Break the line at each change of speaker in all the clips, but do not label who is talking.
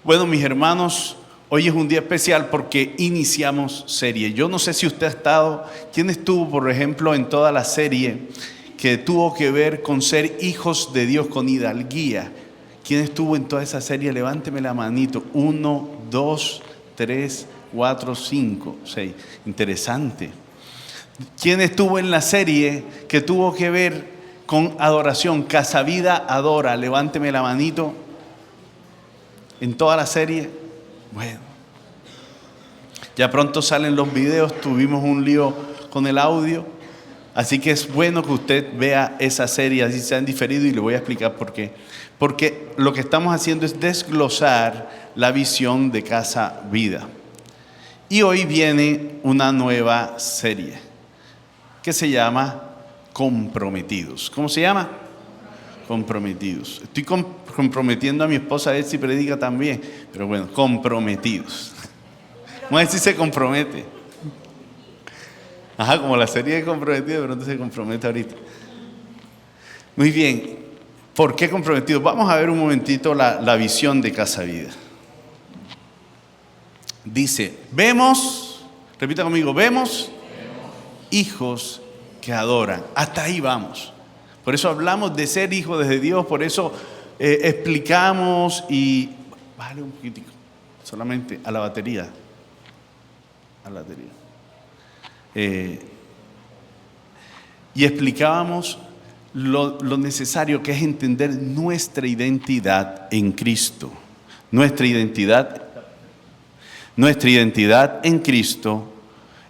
Bueno, mis hermanos, hoy es un día especial porque iniciamos serie. Yo no sé si usted ha estado, ¿quién estuvo, por ejemplo, en toda la serie que tuvo que ver con ser hijos de Dios, con hidalguía? ¿Quién estuvo en toda esa serie? Levánteme la manito. 1, 2, 3, 4, 5, 6. Interesante. ¿Quién estuvo en la serie que tuvo que ver con adoración? Casa Vida Adora. Levánteme la manito. En toda la serie. Bueno, ya pronto salen los videos. Tuvimos un lío con el audio, así que es bueno que usted vea esa serie, así se han diferido, y le voy a explicar por qué. Porque lo que estamos haciendo es desglosar la visión de Casa Vida. Y hoy viene una nueva serie que se llama Comprometidos. ¿Cómo se llama? Comprometidos. Estoy comprometiendo a mi esposa a ver si predica también, pero bueno, comprometidos. Vamos a ver si se compromete. Ajá, como la serie de Comprometidos, de pronto se compromete ahorita. Muy bien, ¿por qué comprometidos? Vamos a ver un momentito la visión de Casa Vida. Dice, vemos, repita conmigo, vemos hijos que adoran. Hasta ahí vamos. Por eso hablamos de ser hijos de Dios, por eso explicamos y... Bájale un poquitico, solamente a la batería. A la batería. Y explicábamos lo necesario que es entender nuestra identidad en Cristo. Nuestra identidad en Cristo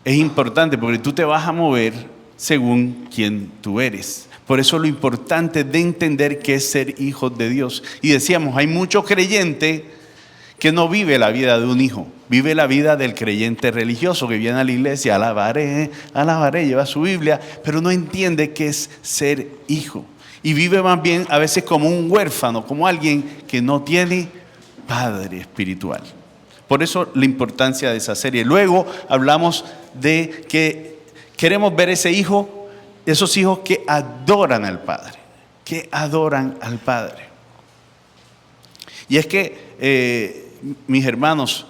es importante porque tú te vas a mover según quien tú eres. Por eso lo importante de entender qué es ser hijos de Dios. Y decíamos, hay mucho creyente que no vive la vida de un hijo, vive la vida del creyente religioso que viene a la iglesia, alabaré, lleva su Biblia, pero no entiende qué es ser hijo. Y vive más bien a veces como un huérfano, como alguien que no tiene padre espiritual. Por eso la importancia de esa serie. Luego hablamos de que queremos ver esos hijos que adoran al Padre, Y es que, mis hermanos,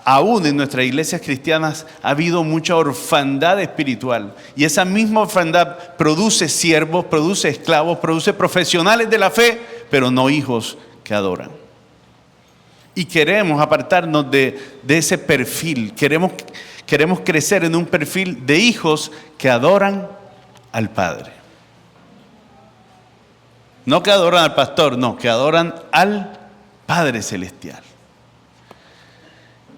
aún en nuestras iglesias cristianas ha habido mucha orfandad espiritual. Y esa misma orfandad produce siervos, produce esclavos, produce profesionales de la fe, pero no hijos que adoran. Y queremos apartarnos de ese perfil. Queremos crecer en un perfil de hijos que adoran al Padre. No que adoran al pastor, no, que adoran al Padre Celestial.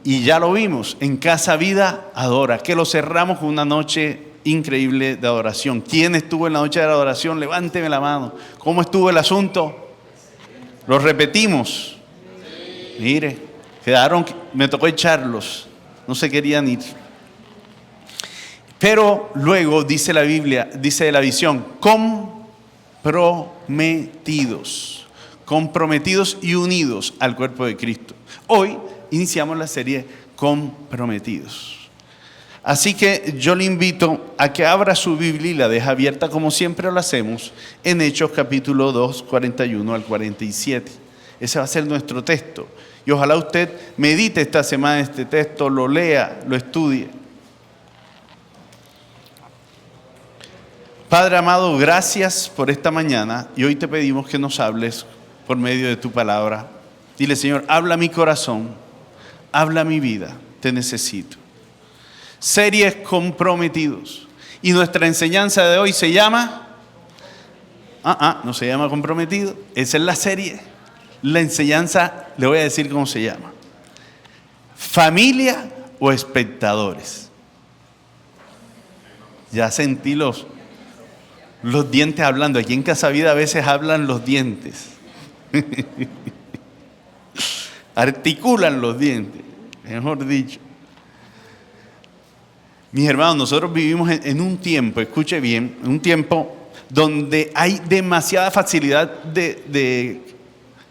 Y ya lo vimos, en Casa Vida Adora, que lo cerramos con una noche increíble de adoración. ¿Quién estuvo en la noche de la adoración? Levánteme la mano. ¿Cómo estuvo el asunto? Lo repetimos. Mire, me tocó echarlos, no se querían ir. Pero luego dice la Biblia, dice la visión, comprometidos y unidos al cuerpo de Cristo. Hoy iniciamos la serie Comprometidos. Así que yo le invito a que abra su Biblia y la deje abierta como siempre lo hacemos en Hechos capítulo 2, 41 al 47. Ese va a ser nuestro texto. Y ojalá usted medite esta semana este texto, lo lea, lo estudie. Padre amado, gracias por esta mañana y hoy te pedimos que nos hables por medio de tu palabra. Dile, Señor, habla mi corazón, habla mi vida, te necesito. Series Comprometidos. Y nuestra enseñanza de hoy se llama... no se llama Comprometido, esa es la serie. La enseñanza, le voy a decir cómo se llama. ¿Familia o espectadores? Ya sentí los dientes hablando. Aquí en Casa Vida a veces hablan los dientes. Articulan los dientes, mejor dicho. Mis hermanos, nosotros vivimos en un tiempo, escuche bien, un tiempo donde hay demasiada facilidad de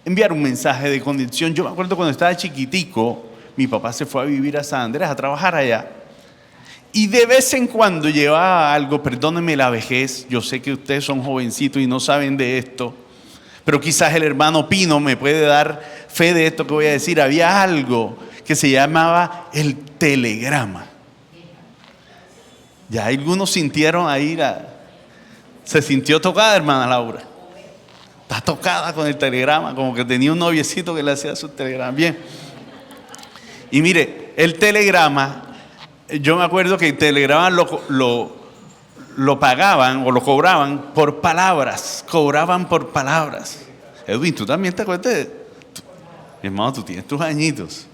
enviar un mensaje de condición. Yo me acuerdo cuando estaba chiquitico, mi papá se fue a vivir a San Andrés, a trabajar allá. Y de vez en cuando llevaba algo, perdónenme la vejez, yo sé que ustedes son jovencitos y no saben de esto, Pero quizás el hermano Pino me puede dar fe de esto que voy a decir. Había algo que se llamaba el telegrama. Ya algunos sintieron ahí, se sintió tocada, hermana Laura. Está tocada con el telegrama, como que tenía un noviecito que le hacía su telegrama. Bien. Y mire, el telegrama, yo me acuerdo que el telegrama lo pagaban o lo cobraban por palabras. Cobraban por palabras. Edwin, ¿tú también te acuerdas mi hermano, tú tienes tus añitos.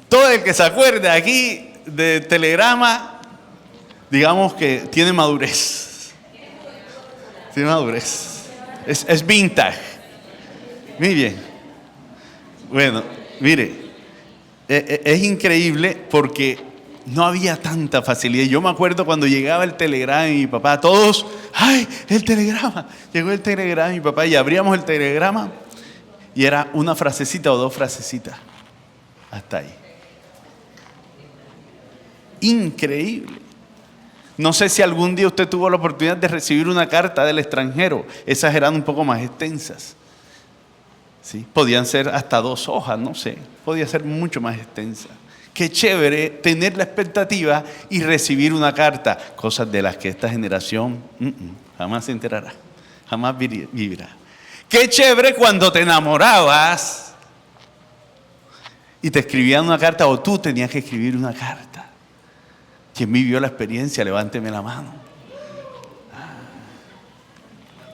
Todo el que se acuerde aquí de telegrama, digamos que tiene madurez. Tiene madurez. Es vintage. Muy bien. Bueno, mire, es increíble porque no había tanta facilidad. Yo me acuerdo cuando llegaba el telegrama de mi papá, todos, ¡ay, el telegrama! Llegó el telegrama de mi papá y abríamos el telegrama y era una frasecita o dos frasecitas. Hasta ahí. Increíble. No sé si algún día usted tuvo la oportunidad de recibir una carta del extranjero. Esas eran un poco más extensas. ¿Sí? Podían ser hasta 2 hojas, no sé. Podía ser mucho más extensa. Qué chévere tener la expectativa y recibir una carta. Cosas de las que esta generación jamás se enterará. Jamás vivirá. Qué chévere cuando te enamorabas y te escribían una carta o tú tenías que escribir una carta. ¿Quién vivió la experiencia? Levánteme la mano.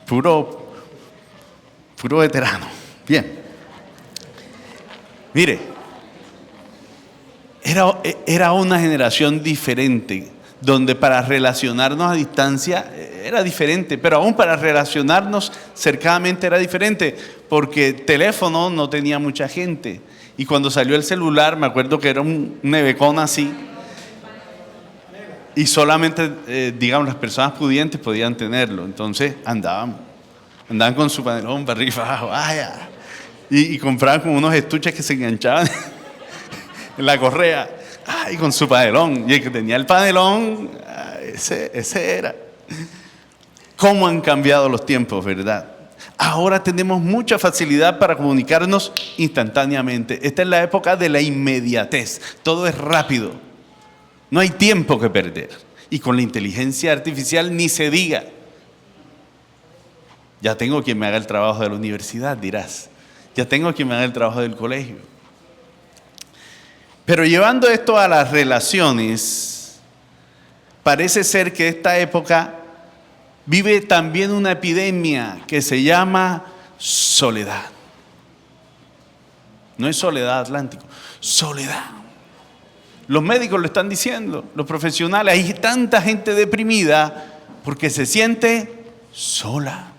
Puro veterano. Bien. Mire, era una generación diferente, donde para relacionarnos a distancia era diferente, pero aún para relacionarnos cercanamente era diferente, porque teléfono no tenía mucha gente. Y cuando salió el celular, me acuerdo que era un nevecón así, y solamente, digamos, las personas pudientes podían tenerlo. Entonces andaban con su panelón para arriba y para abajo, vaya. Y compraban como unos estuches que se enganchaban en la correa, y con su panelón. Y el que tenía el panelón, ese era. ¿Cómo han cambiado los tiempos, verdad? Ahora tenemos mucha facilidad para comunicarnos instantáneamente. Esta es la época de la inmediatez. Todo es rápido. No hay tiempo que perder. Y con la inteligencia artificial ni se diga. Ya tengo quien me haga el trabajo de la universidad, dirás. Ya tengo quien me haga el trabajo del colegio. Pero llevando esto a las relaciones, parece ser que esta época vive también una epidemia que se llama soledad. No es soledad Atlántico, soledad. Los médicos lo están diciendo, los profesionales. Hay tanta gente deprimida porque se siente sola.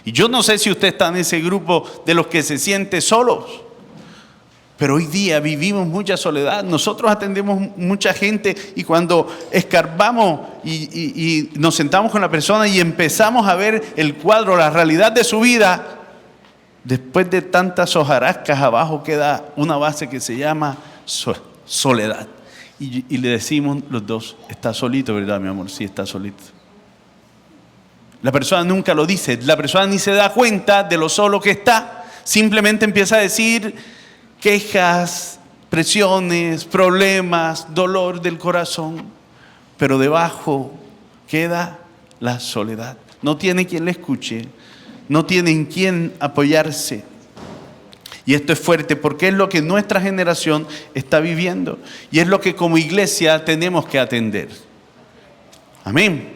Y yo no sé si usted está en ese grupo de los que se siente solos, pero hoy día vivimos mucha soledad. Nosotros atendemos mucha gente y cuando escarbamos y nos sentamos con la persona y empezamos a ver el cuadro, la realidad de su vida, después de tantas hojarascas abajo queda una base que se llama soledad. Y le decimos los dos, está solito, ¿verdad, mi amor? Sí, está solito. La persona nunca lo dice, la persona ni se da cuenta de lo solo que está. Simplemente empieza a decir quejas, presiones, problemas, dolor del corazón. Pero debajo queda la soledad. No tiene quien le escuche, no tiene en quién apoyarse. Y esto es fuerte porque es lo que nuestra generación está viviendo. Y es lo que como iglesia tenemos que atender. Amén.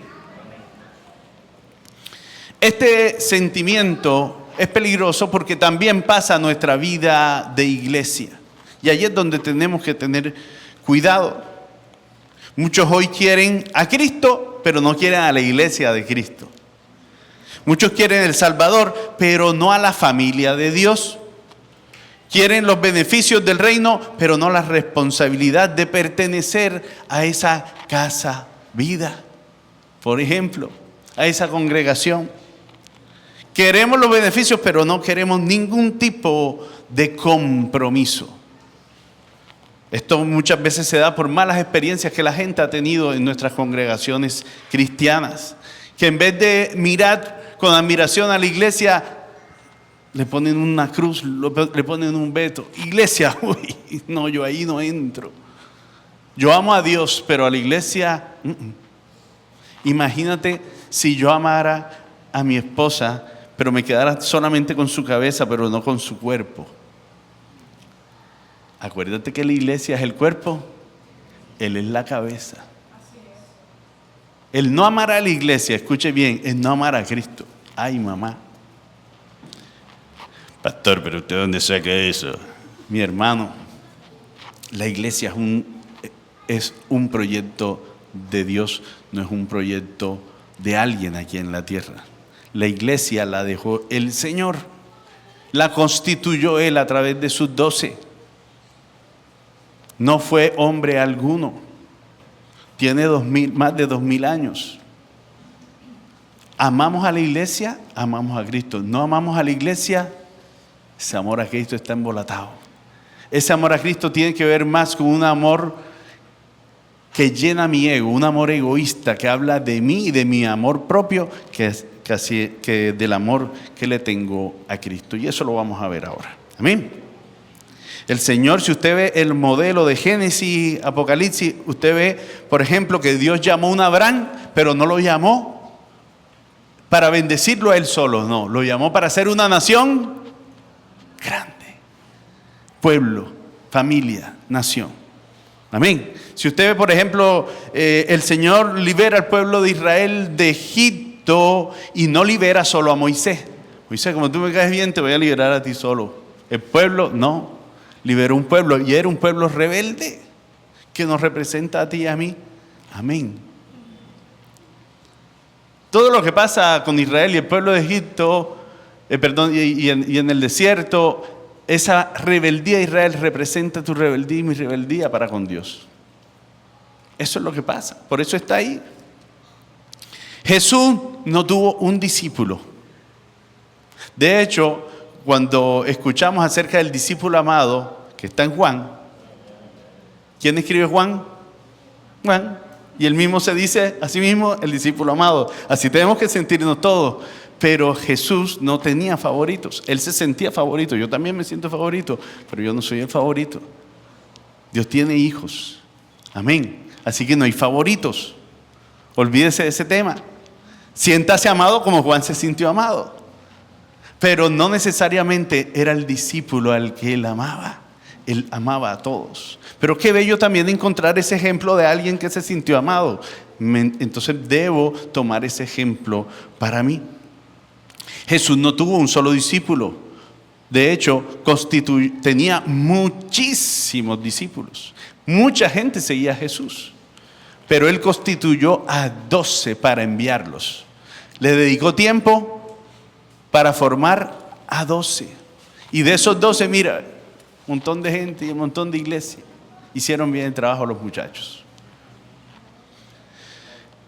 Este sentimiento es peligroso porque también pasa a nuestra vida de iglesia. Y ahí es donde tenemos que tener cuidado. Muchos hoy quieren a Cristo, pero no quieren a la iglesia de Cristo. Muchos quieren el Salvador, pero no a la familia de Dios. Quieren los beneficios del reino, pero no la responsabilidad de pertenecer a esa casa vida. Por ejemplo, a esa congregación. Queremos los beneficios, pero no queremos ningún tipo de compromiso. Esto muchas veces se da por malas experiencias que la gente ha tenido en nuestras congregaciones cristianas. Que en vez de mirar con admiración a la iglesia, le ponen una cruz, le ponen un veto. Iglesia, uy, no, yo ahí no entro. Yo amo a Dios, pero a la iglesia, Imagínate si yo amara a mi esposa, pero me quedara solamente con su cabeza, pero no con su cuerpo. Acuérdate que la iglesia es el cuerpo, Él es la cabeza. El no amar a la iglesia, escuche bien, es no amar a Cristo. Ay, mamá. Pastor, pero ¿usted dónde saca eso? Mi hermano, la iglesia es un proyecto de Dios, no es un proyecto de alguien aquí en la tierra. La iglesia la dejó el Señor, la constituyó Él a través de sus 12. No fue hombre alguno. Tiene más de 2000 años. Amamos a la iglesia, amamos a Cristo. No amamos a la iglesia, ese amor a Cristo está embolatado. Ese amor a Cristo tiene que ver más con un amor que llena mi ego, un amor egoísta que habla de mí y de mi amor propio, que del amor que le tengo a Cristo. Y eso lo vamos a ver ahora. Amén. El Señor, si usted ve el modelo de Génesis, Apocalipsis, usted ve, por ejemplo, que Dios llamó a un Abraham, pero no lo llamó para bendecirlo a él solo, no, lo llamó para ser una nación grande. Pueblo, familia, nación. Amén. Si usted ve, por ejemplo, el Señor libera al pueblo de Israel de Egipto y no libera solo a Moisés. Moisés, como tú me caes bien, te voy a liberar a ti solo. El pueblo, no. Liberó un pueblo y era un pueblo rebelde que nos representa a ti y a mí. Amén. Todo lo que pasa con Israel y el pueblo de Egipto, y en el desierto, esa rebeldía de Israel representa tu rebeldía y mi rebeldía para con Dios. Eso es lo que pasa. Por eso está ahí. Jesús no tuvo un discípulo. De hecho, cuando escuchamos acerca del discípulo amado, que está en Juan, ¿quién escribe Juan? Juan. Y él mismo se dice a sí mismo el discípulo amado. Así tenemos que sentirnos todos. Pero Jesús no tenía favoritos. Él se sentía favorito. Yo también me siento favorito, pero yo no soy el favorito. Dios tiene hijos. Amén. Así que no hay favoritos. Olvídese de ese tema. Siéntase amado como Juan se sintió amado. Pero no necesariamente era el discípulo al que él amaba. Él amaba a todos. Pero qué bello también encontrar ese ejemplo de alguien que se sintió amado. Entonces debo tomar ese ejemplo para mí. Jesús no tuvo un solo discípulo. De hecho, tenía muchísimos discípulos. Mucha gente seguía a Jesús. Pero él constituyó a 12 para enviarlos. Le dedicó tiempo para formar a 12. Y de esos 12, mira, un montón de gente y un montón de iglesias. Hicieron bien el trabajo los muchachos.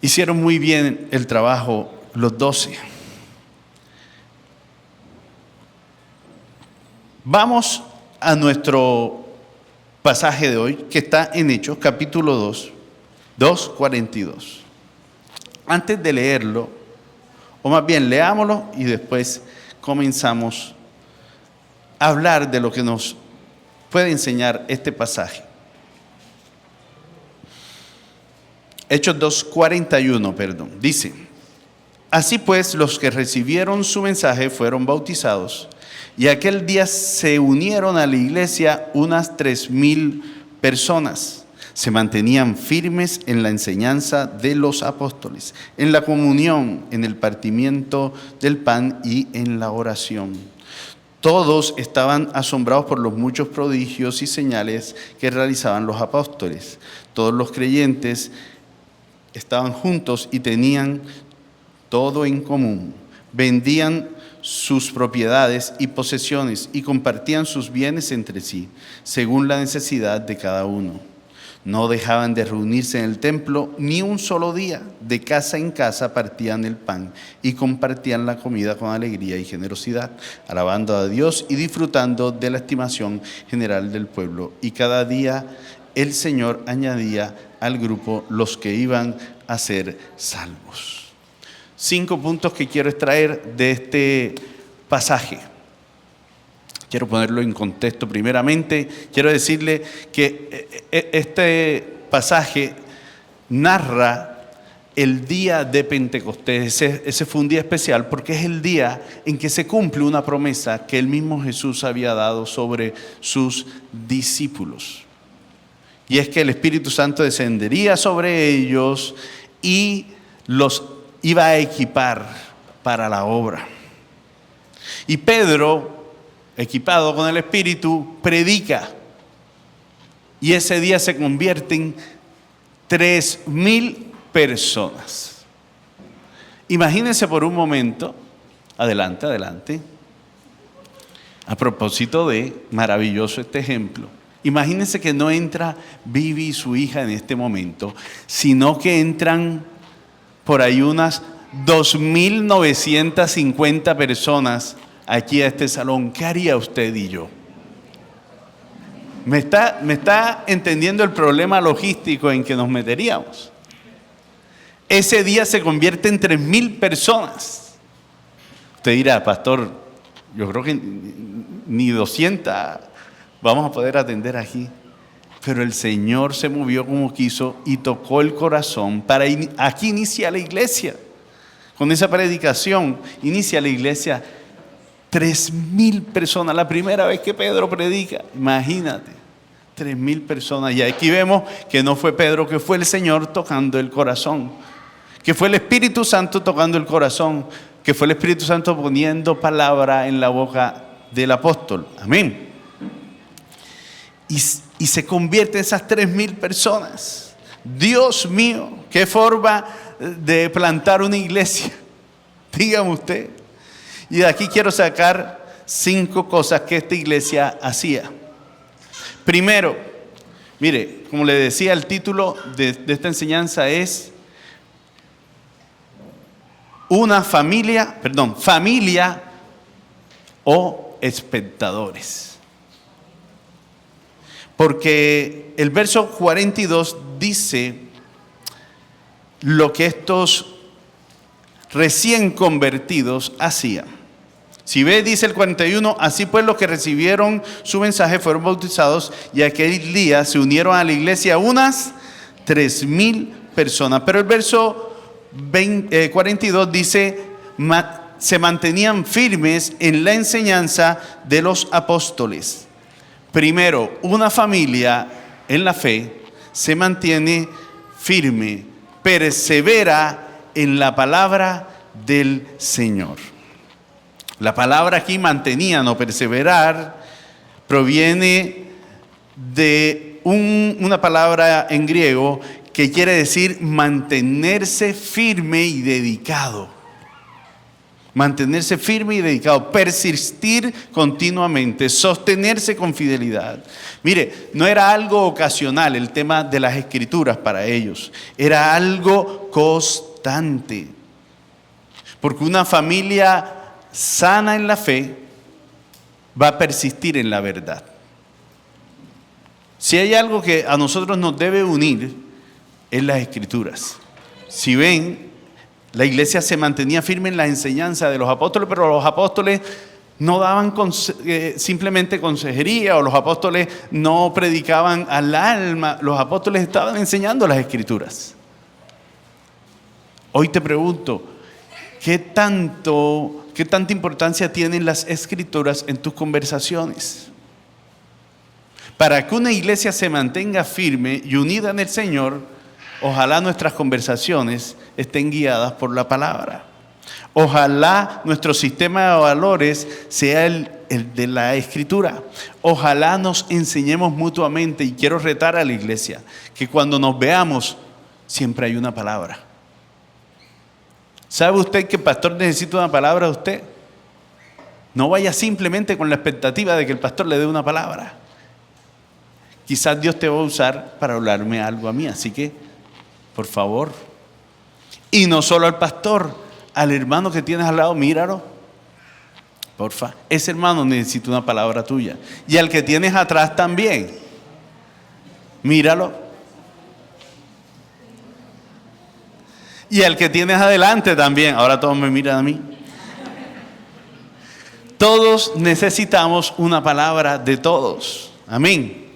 Hicieron muy bien el trabajo los 12. Vamos a nuestro pasaje de hoy, que está en Hechos, capítulo 2, 2:42. Antes de leerlo, o más bien leámoslo y después comenzamos a hablar de lo que nos puede enseñar este pasaje. Hechos 2:41, dice: así pues, los que recibieron su mensaje fueron bautizados, y aquel día se unieron a la iglesia unas 3000 personas. Se mantenían firmes en la enseñanza de los apóstoles, en la comunión, en el partimiento del pan y en la oración. Todos estaban asombrados por los muchos prodigios y señales que realizaban los apóstoles. Todos los creyentes estaban juntos y tenían todo en común. Vendían sus propiedades y posesiones y compartían sus bienes entre sí, según la necesidad de cada uno. No dejaban de reunirse en el templo ni un solo día. De casa en casa partían el pan y compartían la comida con alegría y generosidad, alabando a Dios y disfrutando de la estimación general del pueblo. Y cada día el Señor añadía al grupo los que iban a ser salvos. 5 puntos que quiero extraer de este pasaje. Quiero ponerlo en contexto primeramente. Quiero decirle que este pasaje narra el día de Pentecostés. Ese fue un día especial porque es el día en que se cumple una promesa que el mismo Jesús había dado sobre sus discípulos. Y es que el Espíritu Santo descendería sobre ellos y los iba a equipar para la obra. Y Pedro, equipado con el Espíritu, predica. Y ese día se convierten 3,000 personas. Imagínense por un momento, adelante, a propósito de maravilloso este ejemplo, imagínense que no entra Vivi y su hija en este momento, sino que entran por ahí unas 2,950 personas aquí a este salón. ¿Qué haría usted y yo? ¿Me está entendiendo el problema logístico en que nos meteríamos? Ese día se convierte en 3,000 personas. Usted dirá, pastor, yo creo que ni 200 vamos a poder atender aquí. Pero el Señor se movió como quiso y tocó el corazón para aquí inicia la iglesia. Con esa predicación inicia la iglesia. 3,000 personas, la primera vez que Pedro predica, imagínate, 3,000 personas. Y aquí vemos que no fue Pedro, que fue el Señor tocando el corazón, que fue el Espíritu Santo tocando el corazón, que fue el Espíritu Santo poniendo palabra en la boca del apóstol. Amén. Y se convierte en esas 3,000 personas. Dios mío, qué forma de plantar una iglesia. Dígame usted. Y de aquí quiero sacar 5 cosas que esta iglesia hacía. Primero, mire, como le decía, el título de esta enseñanza es familia o espectadores. Porque el verso 42 dice lo que estos recién convertidos hacían. Si ve, dice el 41, así pues los que recibieron su mensaje fueron bautizados y aquel día se unieron a la iglesia unas 3,000 personas. Pero el verso 42 dice, se mantenían firmes en la enseñanza de los apóstoles. Primero, una familia en la fe se mantiene firme, persevera en la palabra del Señor. La palabra aquí mantenían o perseverar proviene de una palabra en griego que quiere decir mantenerse firme y dedicado. Mantenerse firme y dedicado, persistir continuamente, sostenerse con fidelidad. Mire, no era algo ocasional el tema de las escrituras para ellos, era algo constante. Porque una familia sana en la fe va a persistir en la verdad. Si hay algo que a nosotros nos debe unir, es las escrituras. Si ven, la iglesia se mantenía firme en la enseñanza de los apóstoles, pero los apóstoles no daban simplemente consejería, o los apóstoles no predicaban al alma, los apóstoles estaban enseñando las escrituras. Hoy te pregunto, ¿qué tanta importancia tienen las escrituras en tus conversaciones? Para que una iglesia se mantenga firme y unida en el Señor, ojalá nuestras conversaciones estén guiadas por la palabra. Ojalá nuestro sistema de valores sea el de la Escritura. Ojalá nos enseñemos mutuamente, y quiero retar a la iglesia, que cuando nos veamos, siempre hay una palabra. ¿Sabe usted que el pastor necesita una palabra de usted? No vaya simplemente con la expectativa de que el pastor le dé una palabra. Quizás Dios te va a usar para hablarme algo a mí, así que, por favor. Y no solo al pastor, al hermano que tienes al lado, míralo. Porfa, ese hermano necesita una palabra tuya. Y al que tienes atrás también, míralo. Y el que tienes adelante también. Ahora todos me miran a mí. Todos necesitamos una palabra de todos. Amén.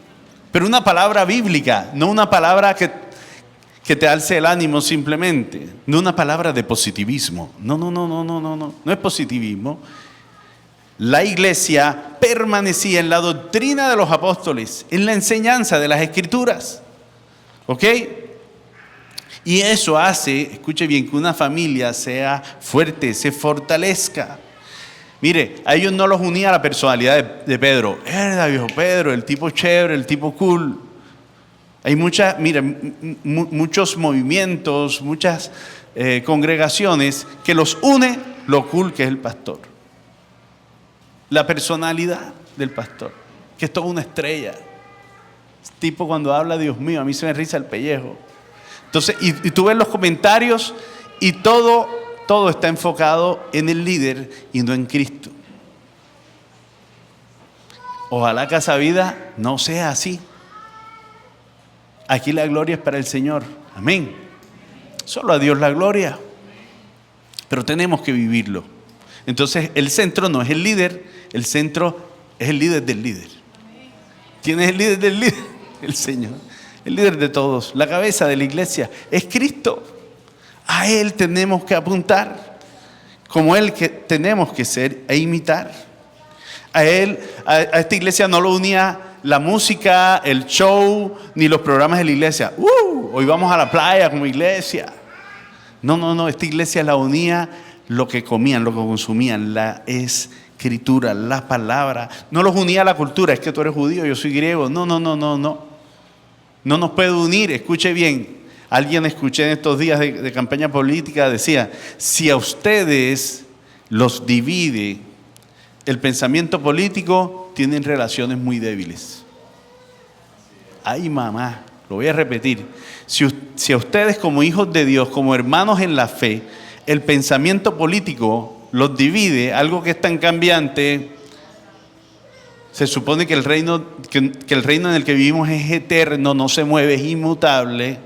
Pero una palabra bíblica, no una palabra que te alce el ánimo simplemente. No una palabra de positivismo. No. No es positivismo. La iglesia permanecía en la doctrina de los apóstoles, en la enseñanza de las escrituras. ¿Ok? Y eso hace, escuche bien, que una familia sea fuerte, se fortalezca. Mire, a ellos no los unía la personalidad de Pedro. Era viejo Pedro, el tipo chévere, el tipo cool. Hay muchos movimientos, muchas congregaciones que los une lo cool que es el pastor. La personalidad del pastor, que es toda una estrella. El tipo cuando habla, Dios mío, a mí se me riza el pellejo. Entonces, y tú ves los comentarios y todo está enfocado en el líder y no en Cristo. Ojalá Casa Vida no sea así. Aquí la gloria es para el Señor. Amén. Solo a Dios la gloria. Pero tenemos que vivirlo. Entonces, el centro no es el líder, el centro es el líder del líder. ¿Quién es el líder del líder? El Señor. El líder de todos, la cabeza de la iglesia es Cristo. A Él tenemos que apuntar, como Él que tenemos que ser e imitar. A Él, a esta iglesia no lo unía la música, el show, ni los programas de la iglesia. Hoy vamos a la playa como iglesia. No, esta iglesia la unía lo que comían, lo que consumían, la escritura, la palabra. No los unía la cultura, es que tú eres judío, yo soy griego. No. No nos puede unir, escuche bien. Alguien escuché en estos días de campaña política, decía, si a ustedes los divide el pensamiento político, tienen relaciones muy débiles. Ay, mamá, lo voy a repetir. Si a ustedes como hijos de Dios, como hermanos en la fe, el pensamiento político los divide, algo que es tan cambiante. Se supone que el reino en el que vivimos es eterno, no se mueve, es inmutable.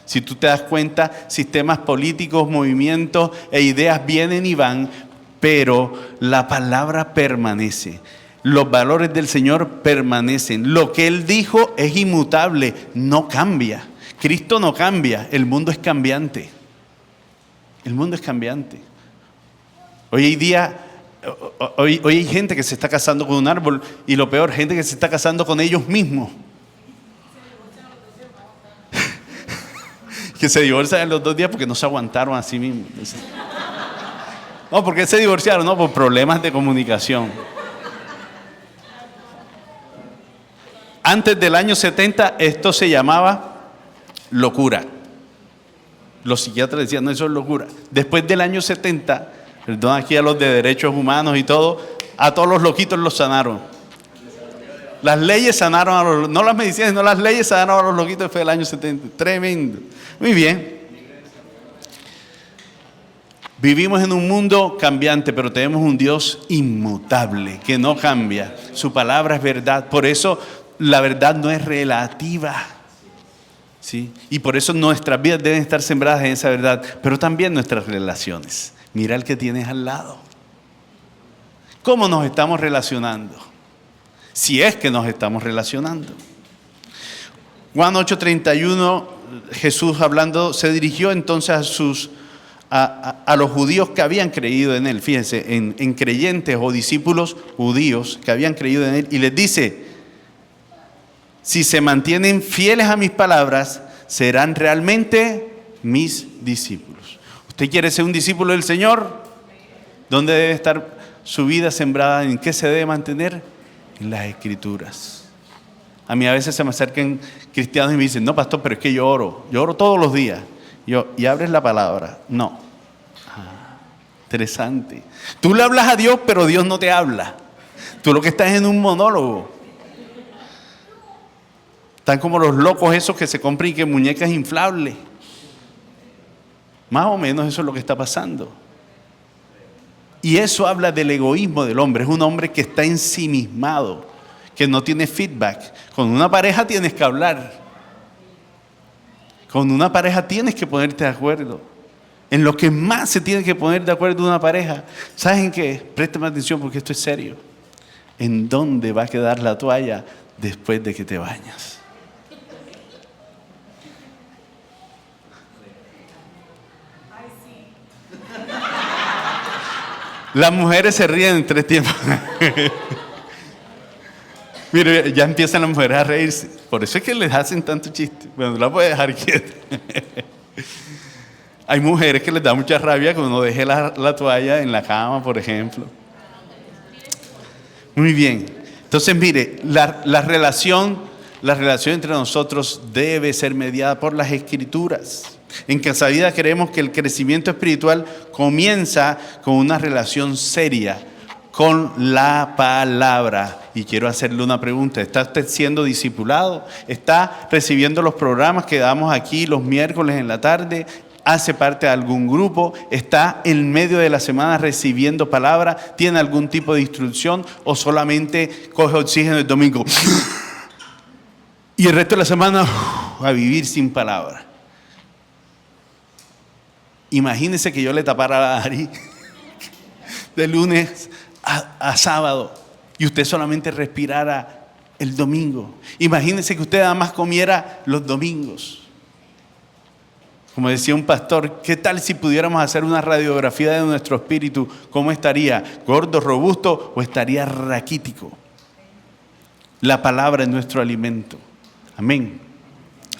Si tú te das cuenta, sistemas políticos, movimientos e ideas vienen y van, pero la palabra permanece. Los valores del Señor permanecen. Lo que Él dijo es inmutable, no cambia. Cristo no cambia, el mundo es cambiante. El mundo es cambiante. Hoy hay gente que se está casando con un árbol y lo peor, gente que se está casando con ellos mismos. Que se divorcian en los 2 días porque no se aguantaron a sí mismos. No, ¿por qué se divorciaron? No, por problemas de comunicación. Antes del año 70 esto se llamaba locura. Los psiquiatras decían, no, eso es locura. Después del año 70, perdón aquí a los de derechos humanos y todo, a todos los loquitos los sanaron. Las leyes sanaron no las medicinas, sino las leyes sanaron a los loquitos después del año 70. Tremendo. Muy bien. Vivimos en un mundo cambiante, pero tenemos un Dios inmutable, que no cambia. Su palabra es verdad. Por eso la verdad no es relativa. ¿Sí? Y por eso nuestras vidas deben estar sembradas en esa verdad, pero también nuestras relaciones. Mira el que tienes al lado. ¿Cómo nos estamos relacionando? Si es que nos estamos relacionando. Juan 8:31, Jesús hablando, se dirigió entonces a los judíos que habían creído en Él. Fíjense, en creyentes o discípulos judíos que habían creído en Él. Y les dice, si se mantienen fieles a mis palabras, serán realmente mis discípulos. ¿Usted quiere ser un discípulo del Señor? ¿Dónde debe estar su vida sembrada? ¿En qué se debe mantener? En las Escrituras. A mí a veces se me acercan cristianos y me dicen, no, pastor, pero es que yo oro todos los días. Y abres la palabra. No. Interesante. Tú le hablas a Dios, pero Dios no te habla. Tú lo que estás es en un monólogo. Están como los locos esos que se compran y que muñecas inflables. Más o menos eso es lo que está pasando. Y eso habla del egoísmo del hombre. Es un hombre que está ensimismado, que no tiene feedback. Con una pareja tienes que hablar. Con una pareja tienes que ponerte de acuerdo. en lo que más se tiene que poner de acuerdo una pareja, ¿saben qué? Presten atención porque esto es serio. ¿En dónde va a quedar la toalla después de que te bañas? Las mujeres se ríen en 3 tiempos. Mire, ya empiezan las mujeres a reírse. Por eso es que les hacen tanto chiste. Bueno, no la puede dejar quieta. Hay mujeres que les da mucha rabia que uno deje la toalla en la cama, por ejemplo. Muy bien. Entonces, mire, la relación entre nosotros debe ser mediada por las Escrituras. En Casa Vida creemos que el crecimiento espiritual comienza con una relación seria con la palabra. Y quiero hacerle una pregunta. ¿Está usted siendo discipulado? ¿Está recibiendo los programas que damos aquí los miércoles en la tarde? ¿Hace parte de algún grupo? ¿Está en medio de la semana recibiendo palabra? ¿Tiene algún tipo de instrucción? ¿O solamente coge oxígeno el domingo? Y el resto de la semana a vivir sin palabra. Imagínese que yo le tapara la nariz de lunes a sábado y usted solamente respirara el domingo. Imagínese que usted nada más comiera los domingos. Como decía un pastor, ¿qué tal si pudiéramos hacer una radiografía de nuestro espíritu? ¿Cómo estaría? ¿Gordo, robusto o estaría raquítico? La palabra es nuestro alimento. Amén.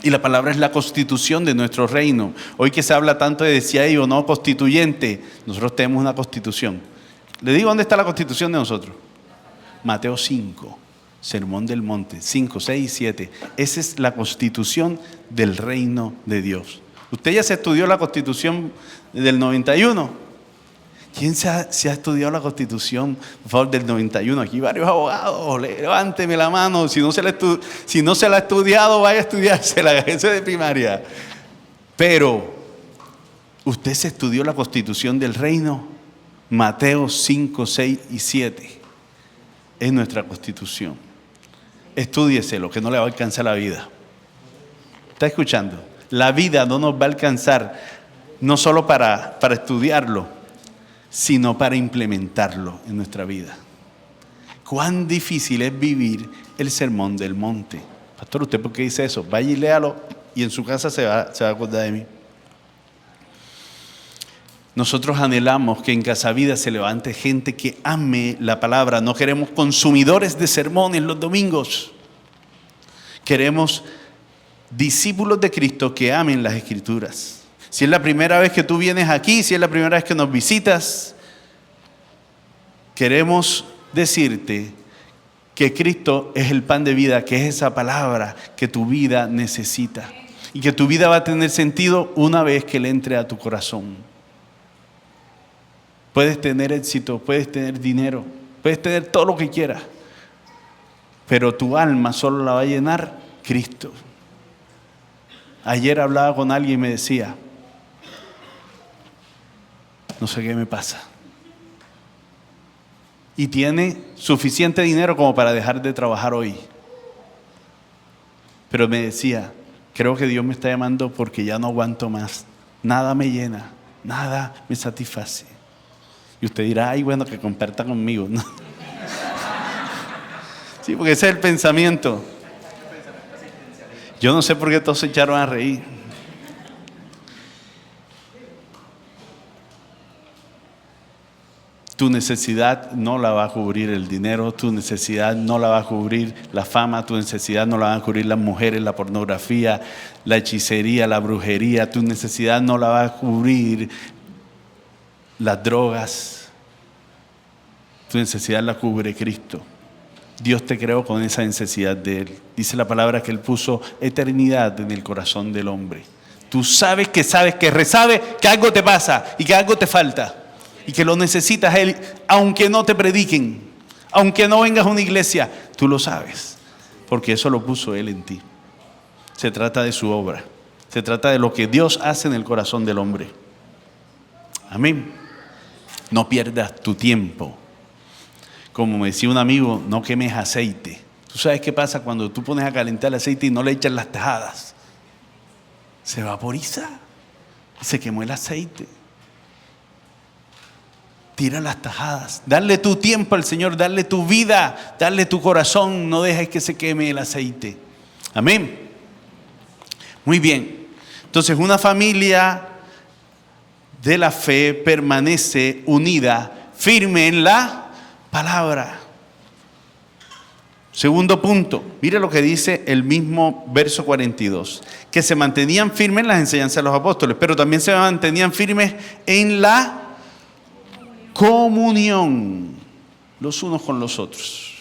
Y la palabra es la constitución de nuestro reino. Hoy que se habla tanto de si hay o no constituyente, nosotros tenemos una constitución. Le digo dónde está la constitución de nosotros. Mateo 5, Sermón del Monte, 5, 6 y 7. Esa es la constitución del reino de Dios. ¿Usted ya se estudió la constitución del 91? ¿Quién se ha estudiado la constitución, por favor, del 91? Aquí varios abogados, levánteme la mano. Si no se la ha estudiado, vaya a estudiársela, eso es de primaria. Pero, ¿usted se estudió la constitución del reino? Mateo 5, 6 y 7. Es nuestra constitución. Estúdieselo, que no le va a alcanzar la vida. ¿Está escuchando? La vida no nos va a alcanzar, no solo para estudiarlo, sino para implementarlo en nuestra vida. Cuán difícil es vivir el sermón del monte. Pastor, ¿usted por qué dice eso? Vaya y léalo y en su casa se va a acordar de mí. Nosotros anhelamos que en Casa Vida se levante gente que ame la palabra. No queremos consumidores de sermones los domingos. Queremos discípulos de Cristo que amen las Escrituras. Si es la primera vez que tú vienes aquí, si es la primera vez que nos visitas, queremos decirte que Cristo es el pan de vida, que es esa palabra que tu vida necesita y que tu vida va a tener sentido una vez que Él entre a tu corazón. Puedes tener éxito, puedes tener dinero, puedes tener todo lo que quieras, pero tu alma solo la va a llenar Cristo. Ayer hablaba con alguien y me decía, no sé qué me pasa. Y tiene suficiente dinero como para dejar de trabajar hoy. Pero me decía, creo que Dios me está llamando porque ya no aguanto más. Nada me llena, nada me satisface. Y usted dirá, ay, bueno, que comparta conmigo. ¿No? Sí, porque ese es el pensamiento. Yo no sé por qué todos se echaron a reír. Tu necesidad no la va a cubrir el dinero, tu necesidad no la va a cubrir la fama, tu necesidad no la van a cubrir las mujeres, la pornografía, la hechicería, la brujería, tu necesidad no la va a cubrir las drogas, tu necesidad la cubre Cristo. Dios te creó con esa necesidad de Él. Dice la palabra que Él puso eternidad en el corazón del hombre. Tú sabes, que resabe que algo te pasa y que algo te falta y que lo necesitas a Él, aunque no te prediquen, aunque no vengas a una iglesia, tú lo sabes, porque eso lo puso Él en ti. Se trata de su obra, se trata de lo que Dios hace en el corazón del hombre. Amén. No pierdas tu tiempo. Como me decía un amigo, no quemes aceite. ¿Tú sabes qué pasa cuando tú pones a calentar el aceite y no le echas las tajadas? Se vaporiza. Se quemó el aceite. Tira las tajadas. Darle tu tiempo al Señor, darle tu vida, darle tu corazón. No dejes que se queme el aceite. Amén. Muy bien. Entonces, una familia de la fe permanece unida, firme en la palabra. Segundo punto, mire lo que dice el mismo verso 42, que se mantenían firmes en las enseñanzas de los apóstoles, pero también se mantenían firmes en la comunión, los unos con los otros.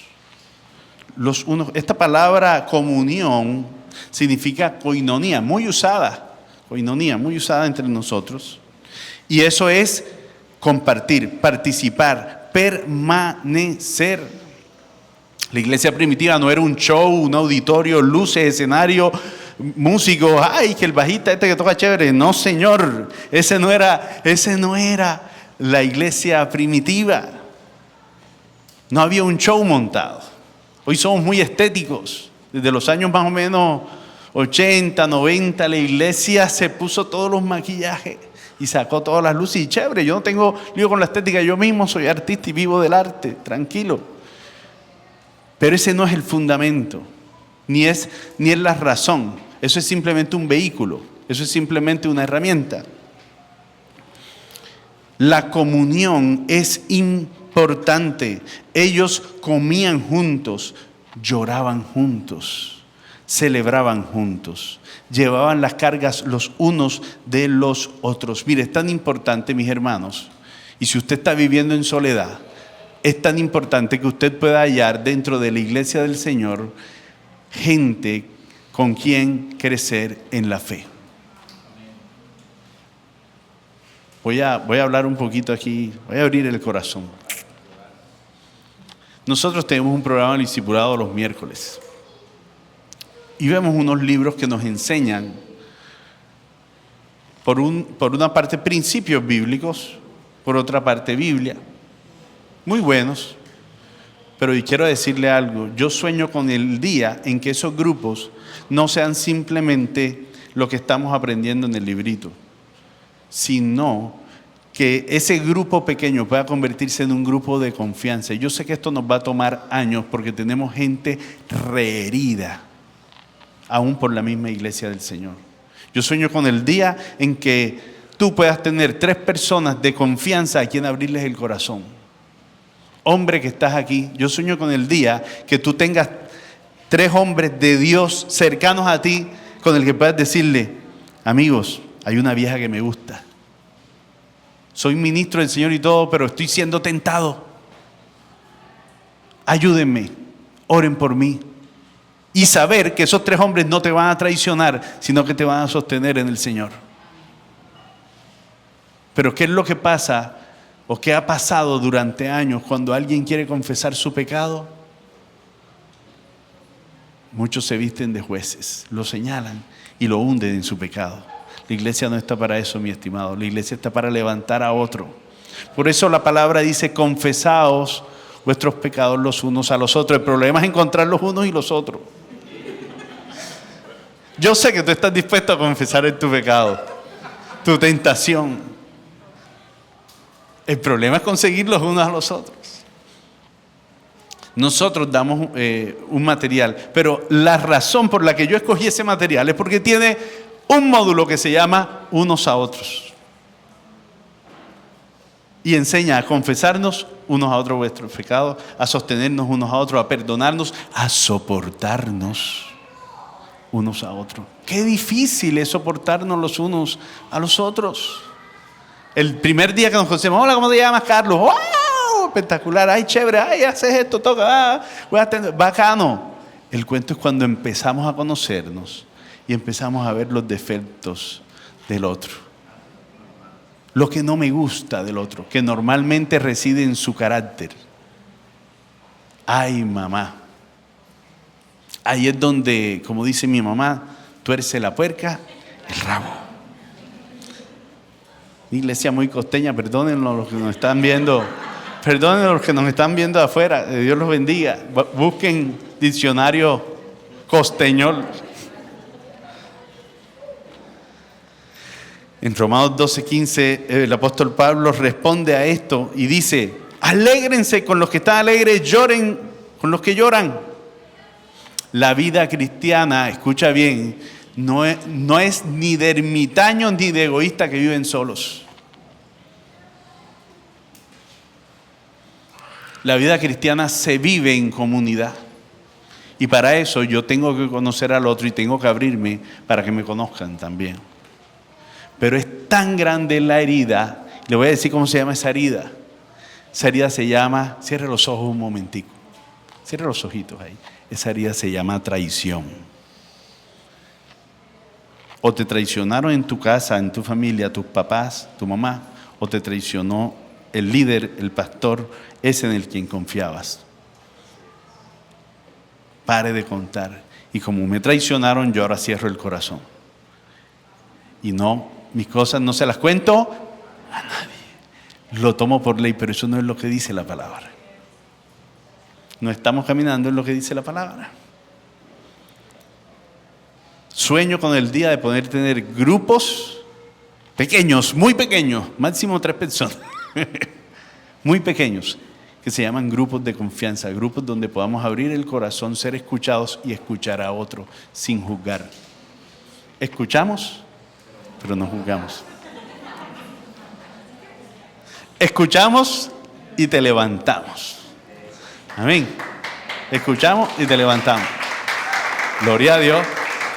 Esta palabra comunión significa koinonía, muy usada entre nosotros. Y eso es compartir, participar, permanecer. La iglesia primitiva no era un show, un auditorio, luces, escenario, músicos, ay, que el bajista que toca chévere. No, Señor, ese no era la iglesia primitiva. No había un show montado. Hoy somos muy estéticos. Desde los años más o menos 80, 90, la iglesia se puso todos los maquillajes y sacó todas las luces. Y chévere, yo no tengo lío con la estética, yo mismo soy artista y vivo del arte, tranquilo. Pero ese no es el fundamento, ni es la razón. Eso es simplemente un vehículo, eso es simplemente una herramienta. La comunión es importante. Ellos comían juntos, lloraban juntos, celebraban juntos, llevaban las cargas los unos de los otros. Mire, es tan importante, mis hermanos, y si usted está viviendo en soledad, es tan importante que usted pueda hallar dentro de la iglesia del Señor gente con quien crecer en la fe. Voy a hablar un poquito aquí, voy a abrir el corazón. Nosotros tenemos un programa de discipulado los miércoles y vemos unos libros que nos enseñan, por una parte, principios bíblicos, por otra parte, Biblia. Muy buenos, pero yo quiero decirle algo. Yo sueño con el día en que esos grupos no sean simplemente lo que estamos aprendiendo en el librito, sino que ese grupo pequeño pueda convertirse en un grupo de confianza. Yo sé que esto nos va a tomar años porque tenemos gente reherida, aún por la misma iglesia del Señor. Yo sueño con el día en que tú puedas tener 3 personas de confianza a quien abrirles el corazón. Hombre que estás aquí, yo sueño con el día que tú tengas 3 hombres de Dios cercanos a ti con el que puedas decirle: amigos, hay una vieja que me gusta. Soy ministro del Señor y todo, pero estoy siendo tentado. Ayúdenme, oren por mí. Y saber que esos 3 hombres no te van a traicionar, sino que te van a sostener en el Señor. Pero ¿qué es lo que pasa? ¿O qué ha pasado durante años cuando alguien quiere confesar su pecado? Muchos se visten de jueces, lo señalan y lo hunden en su pecado. La iglesia no está para eso, mi estimado. La iglesia está para levantar a otro. Por eso la palabra dice: confesaos vuestros pecados los unos a los otros. El problema es encontrar los unos y los otros. Yo sé que tú estás dispuesto a confesar en tu pecado, tu tentación. El problema es conseguir los unos a los otros. Nosotros damos un material, pero la razón por la que yo escogí ese material es porque tiene un módulo que se llama unos a otros. Y enseña a confesarnos unos a otros vuestros pecados, a sostenernos unos a otros, a perdonarnos, a soportarnos unos a otros. Qué difícil es soportarnos los unos a los otros. El primer día que nos conocemos: hola, ¿cómo te llamas, Carlos? ¡Wow! Espectacular, ay, chévere, ay, haces esto, toca, bacano. El cuento es cuando empezamos a conocernos y empezamos a ver los defectos del otro. Lo que no me gusta del otro, que normalmente reside en su carácter. Ay, mamá. Ahí es donde, como dice mi mamá, tuerce la puerca el rabo. Iglesia muy costeña, perdónenlo los que nos están viendo, perdónenlo los que nos están viendo afuera, Dios los bendiga. Busquen diccionario costeñol. En Romanos 12:15 el apóstol Pablo responde a esto y dice: alégrense con los que están alegres, lloren con los que lloran. La vida cristiana, escucha bien, no es ni de ermitaños ni de egoístas que viven solos. La vida cristiana se vive en comunidad. Y para eso yo tengo que conocer al otro y tengo que abrirme para que me conozcan también. Pero es tan grande la herida, le voy a decir cómo se llama esa herida. Esa herida se llama, cierre los ojos un momentico, cierre los ojitos ahí. Esa herida se llama traición. O te traicionaron en tu casa, en tu familia, tus papás, tu mamá, o te traicionó el líder, el pastor, ese en el quien confiabas. Pare de contar. Y como me traicionaron, yo ahora cierro el corazón. Y no, mis cosas no se las cuento a nadie. Lo tomo por ley, pero eso no es lo que dice la palabra. No estamos caminando en lo que dice la palabra. Sueño con el día de poder tener grupos pequeños, muy pequeños, máximo 3 personas, muy pequeños, que se llaman grupos de confianza, grupos donde podamos abrir el corazón, ser escuchados y escuchar a otro sin juzgar. Escuchamos, pero no juzgamos. Escuchamos y te levantamos. Amén. Escuchamos y te levantamos. Gloria a Dios.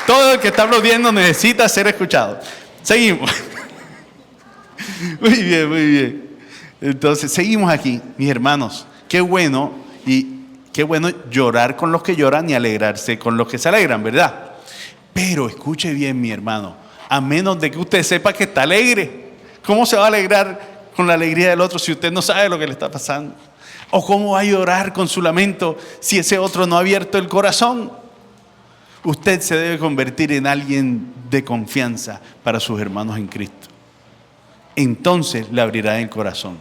Todo el que está aplaudiendo necesita ser escuchado. Seguimos. Muy bien, muy bien. Entonces, seguimos aquí, mis hermanos. Qué bueno llorar con los que lloran y alegrarse con los que se alegran, ¿verdad? Pero escuche bien, mi hermano, a menos de que usted sepa que está alegre. ¿Cómo se va a alegrar con la alegría del otro si usted no sabe lo que le está pasando? ¿O cómo va a llorar con su lamento si ese otro no ha abierto el corazón? Usted se debe convertir en alguien de confianza para sus hermanos en Cristo. Entonces le abrirá el corazón.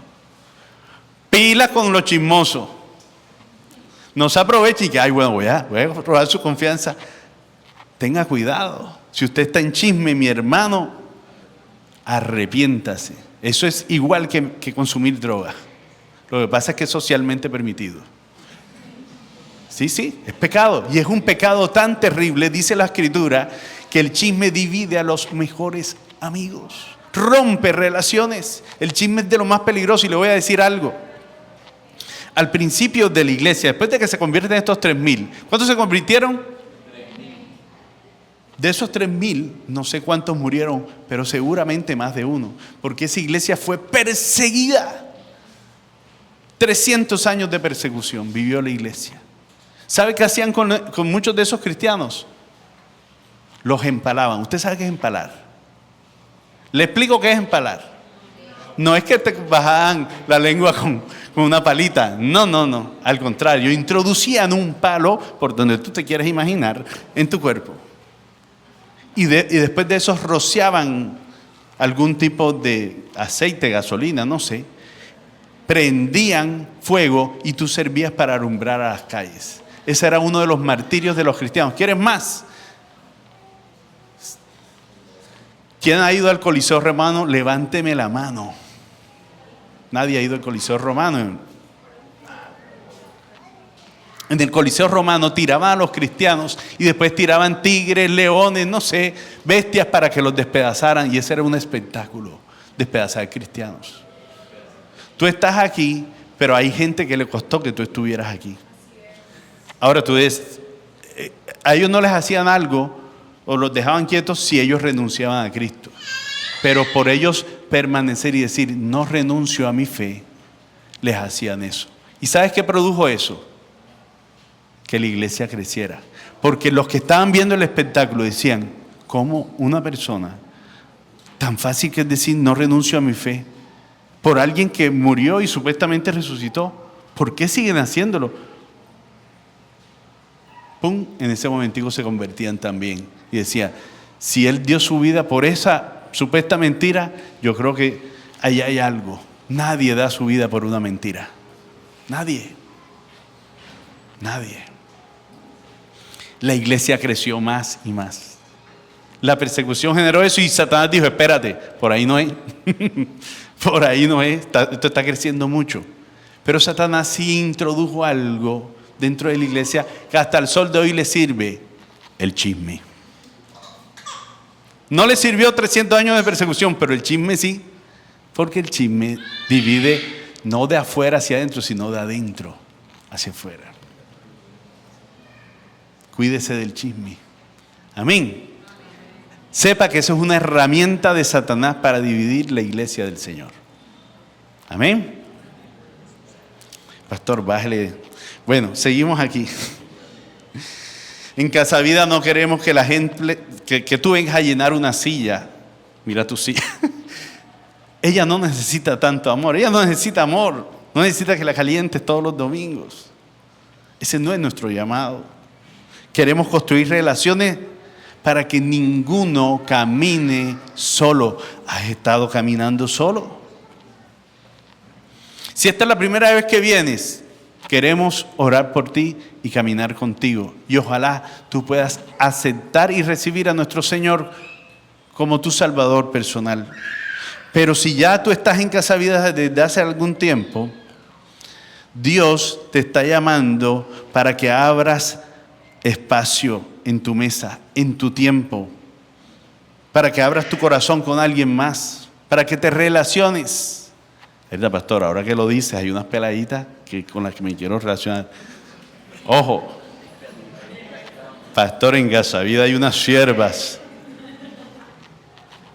Pila con lo chismoso. No se aproveche y que, ay, bueno, voy a robar su confianza. Tenga cuidado. Si usted está en chisme, mi hermano, arrepiéntase. Eso es igual que consumir droga. Lo que pasa es que es socialmente permitido. Sí, es pecado. Y es un pecado tan terrible, dice la Escritura, que el chisme divide a los mejores amigos. Rompe relaciones. El chisme es de lo más peligroso. Y le voy a decir algo. Al principio de la iglesia, después de que se convierten estos 3,000, ¿cuántos se convirtieron? 3,000. De esos 3,000, no sé cuántos murieron, pero seguramente más de uno. Porque esa iglesia fue perseguida. 300 años de persecución vivió la iglesia. ¿Sabe qué hacían con muchos de esos cristianos? Los empalaban. ¿Usted sabe qué es empalar? Le explico qué es empalar. No es que te bajaban la lengua con una palita. No. Al contrario, introducían un palo por donde tú te quieres imaginar en tu cuerpo. Y después de eso rociaban algún tipo de aceite, gasolina, no sé. Prendían fuego y tú servías para alumbrar a las calles. Ese era uno de los martirios de los cristianos. ¿Quieres más? ¿Quién ha ido al Coliseo Romano? Levánteme la mano. Nadie ha ido al Coliseo Romano. En el Coliseo Romano tiraban a los cristianos y después tiraban tigres, leones, no sé, bestias para que los despedazaran. Y ese era un espectáculo, despedazar cristianos. Tú estás aquí, pero hay gente que le costó que tú estuvieras aquí. Ahora tú dices, a ellos no les hacían algo o los dejaban quietos si ellos renunciaban a Cristo. Pero por ellos permanecer y decir, no renuncio a mi fe, les hacían eso. ¿Y sabes qué produjo eso? Que la iglesia creciera. Porque los que estaban viendo el espectáculo decían, ¿cómo una persona tan fácil que es decir, no renuncio a mi fe, por alguien que murió y supuestamente resucitó, ¿por qué siguen haciéndolo? ¡Pum! En ese momentico se convertían también. Y decía, si él dio su vida por esa supuesta mentira, yo creo que ahí hay algo. Nadie da su vida por una mentira. Nadie. La iglesia creció más y más. La persecución generó eso y Satanás dijo, espérate, por ahí no es. Por ahí no es, esto está creciendo mucho. Pero Satanás sí introdujo algo dentro de la iglesia que hasta el sol de hoy le sirve: el chisme. No le sirvió 300 años de persecución, pero el chisme sí, porque el chisme divide no de afuera hacia adentro, sino de adentro hacia afuera. Cuídese del chisme. Amén. Sepa que eso es una herramienta de Satanás para dividir la iglesia del Señor. Amén. Pastor, bájale. Bueno, seguimos aquí. En Casa Vida no queremos que la gente, que tú vengas a llenar una silla. Mira tu silla. Ella no necesita tanto amor. Ella no necesita amor. No necesita que la calientes todos los domingos. Ese no es nuestro llamado. Queremos construir relaciones para que ninguno camine solo. ¿Has estado caminando solo? Si esta es la primera vez que vienes, queremos orar por ti y caminar contigo. Y ojalá tú puedas aceptar y recibir a nuestro Señor como tu Salvador personal. Pero si ya tú estás en Casa Vida desde hace algún tiempo, Dios te está llamando para que abras espacio en tu mesa, en tu tiempo, para que abras tu corazón con alguien más, para que te relaciones. ¿Verdad, pastor? Ahora que lo dices, hay unas peladitas con las que me quiero relacionar. Ojo, pastor, en Casa Vida hay unas siervas.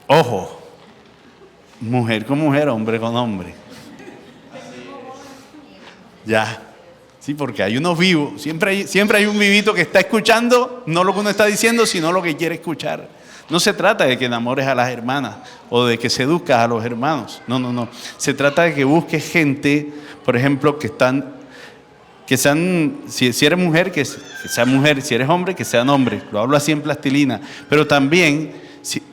Ojo, mujer con mujer, hombre con hombre. Ya. Sí, porque hay unos vivos. Siempre hay un vivito que está escuchando, no lo que uno está diciendo, sino lo que quiere escuchar. No se trata de que enamores a las hermanas o de que seduzcas a los hermanos. No. Se trata de que busques gente, por ejemplo, que sean, si eres mujer, que sean mujer, si eres hombre, que sean hombres. Lo hablo así en plastilina. Pero también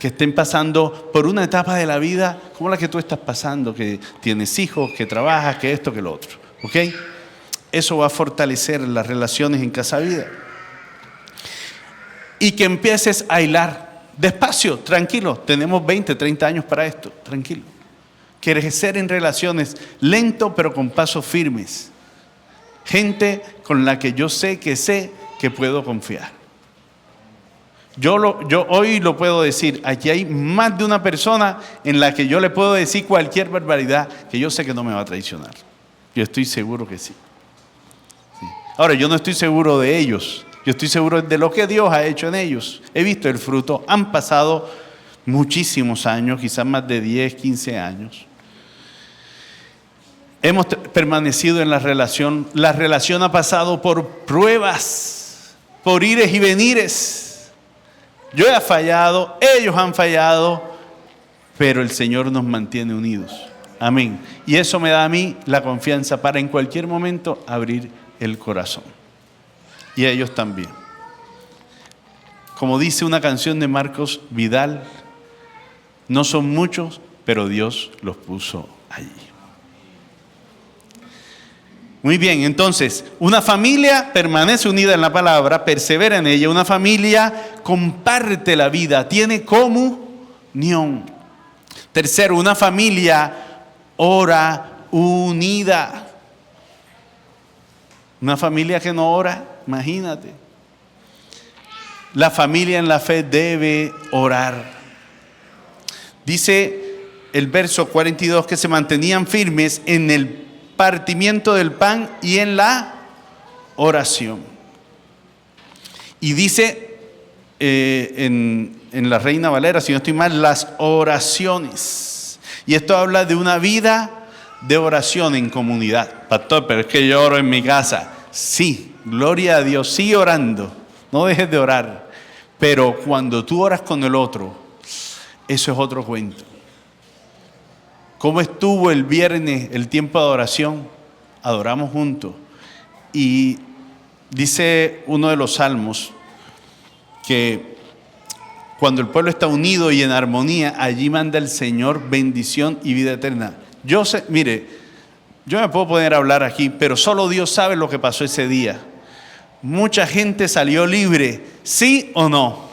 que estén pasando por una etapa de la vida como la que tú estás pasando, que tienes hijos, que trabajas, que esto, que lo otro. ¿Ok? Eso va a fortalecer las relaciones en Casa Vida. Y que empieces a hilar. Despacio, tranquilo. Tenemos 20, 30 años para esto. Tranquilo. Crecer en relaciones lento pero con pasos firmes. Gente con la que yo sé que puedo confiar. Yo hoy lo puedo decir. Aquí hay más de una persona en la que yo le puedo decir cualquier barbaridad que yo sé que no me va a traicionar. Yo estoy seguro que sí. Ahora, yo no estoy seguro de ellos. Yo estoy seguro de lo que Dios ha hecho en ellos. He visto el fruto. Han pasado muchísimos años, quizás más de 10, 15 años. Hemos permanecido en la relación. La relación ha pasado por pruebas, por ires y venires. Yo he fallado, ellos han fallado, pero el Señor nos mantiene unidos. Amén. Y eso me da a mí la confianza para en cualquier momento abrir el corazón. Y a ellos también. Como dice una canción de Marcos Vidal, no son muchos, pero Dios los puso allí. Muy bien, entonces, una familia permanece unida en la palabra, persevera en ella. Una familia comparte la vida, tiene comunión. Tercero, una familia ora unida. Una familia que no ora, imagínate. La familia en la fe debe orar. Dice el verso 42 que se mantenían firmes en el partimiento del pan y en la oración. Y dice en la Reina Valera, si no estoy mal, las oraciones. Y esto habla de una vida de oración en comunidad. Pastor, pero es que yo oro en mi casa. Sí, gloria a Dios, sigue orando, no dejes de orar. Pero cuando tú oras con el otro, eso es otro cuento. ¿Cómo estuvo el viernes el tiempo de adoración? Adoramos juntos. Y dice uno de los salmos que cuando el pueblo está unido y en armonía, allí manda el Señor bendición y vida eterna. Yo sé, mire, yo me puedo poner a hablar aquí, pero solo Dios sabe lo que pasó ese día. Mucha gente salió libre, ¿sí o no?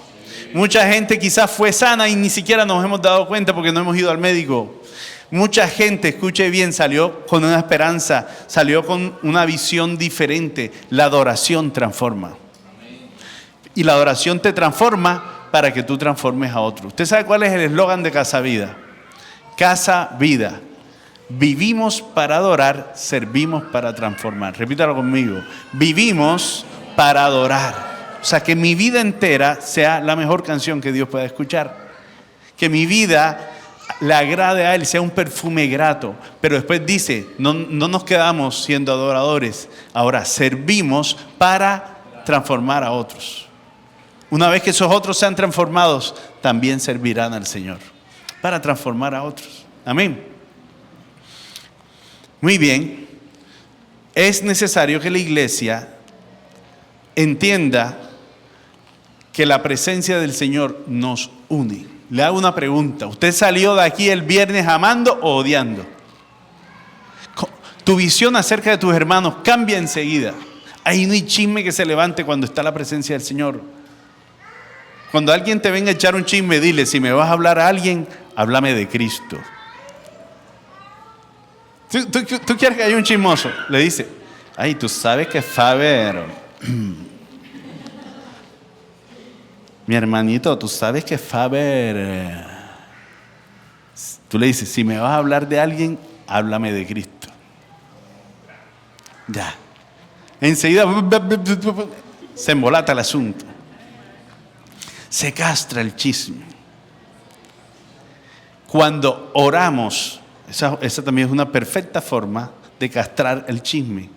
Mucha gente quizás fue sana y ni siquiera nos hemos dado cuenta porque no hemos ido al médico. Mucha gente, escuche bien, salió con una esperanza, salió con una visión diferente. La adoración transforma. Y la adoración te transforma para que tú transformes a otros. ¿Usted sabe cuál es el eslogan de Casa Vida? Casa Vida. Vivimos para adorar, servimos para transformar. Repítalo conmigo. Vivimos para adorar. O sea, que mi vida entera sea la mejor canción que Dios pueda escuchar. Que mi vida le agrade a Él, sea un perfume grato. Pero después dice, no nos quedamos siendo adoradores. Ahora servimos para transformar a otros. Una vez que esos otros sean transformados, también servirán al Señor. Para transformar a otros. Amén. Muy bien. Es necesario que la iglesia entienda que la presencia del Señor nos une. Le hago una pregunta. ¿Usted salió de aquí el viernes amando o odiando? Tu visión acerca de tus hermanos cambia enseguida. Ahí no hay chisme que se levante cuando está la presencia del Señor. Cuando alguien te venga a echar un chisme, dile, si me vas a hablar a alguien, háblame de Cristo. ¿Tú quieres que haya un chismoso? Le dice, ay, tú sabes que Faber, mi hermanito, tú sabes que Faber, tú le dices, si me vas a hablar de alguien, háblame de Cristo. Ya. Enseguida se embolata el asunto. Se castra el chisme. Cuando oramos, esa también es una perfecta forma de castrar el chisme.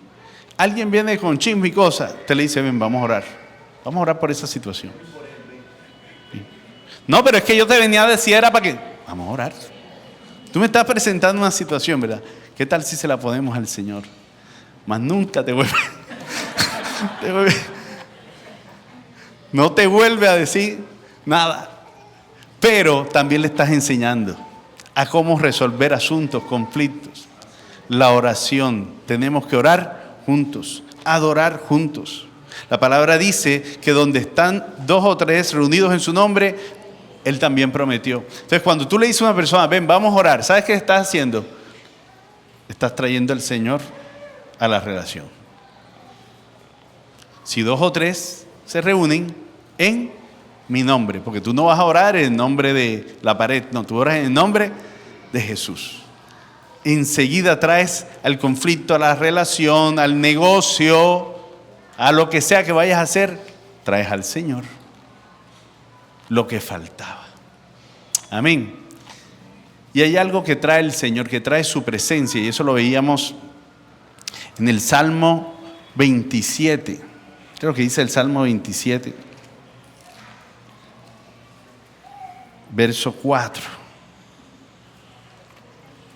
Alguien viene con chisme y cosas, te le dice, ven, vamos a orar. Vamos a orar por esa situación. No, pero es que yo te venía a decir, era para que, vamos a orar. Tú me estás presentando una situación, ¿verdad? ¿Qué tal si se la ponemos al Señor? Más nunca te vuelve. No te vuelve a decir nada. Pero también le estás enseñando a cómo resolver asuntos, conflictos. La oración. Tenemos que orar juntos, adorar juntos. La palabra dice que donde están 2 o 3 reunidos en su nombre, Él también prometió. Entonces, cuando tú le dices a una persona, ven, vamos a orar, ¿sabes qué estás haciendo? Estás trayendo al Señor a la relación. Si 2 o 3 se reúnen en mi nombre, porque tú no vas a orar en el nombre de la pared, no, tú oras en el nombre de Jesús. Enseguida traes al conflicto, a la relación, al negocio, a lo que sea que vayas a hacer, traes al Señor lo que faltaba. Amén. Y hay algo que trae el Señor, que trae su presencia, y eso lo veíamos en el Salmo 27. Creo que dice el Salmo 27, verso 4.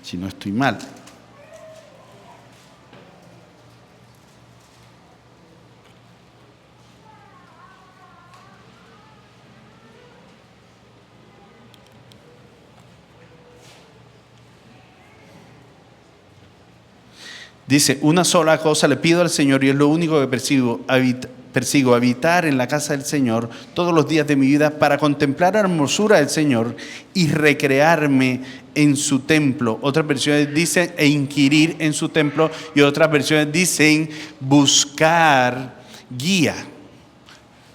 Si no estoy mal. Dice, una sola cosa le pido al Señor y es lo único que persigo, habitar en la casa del Señor todos los días de mi vida para contemplar la hermosura del Señor y recrearme en su templo. Otras versiones dicen e inquirir en su templo y otras versiones dicen buscar guía.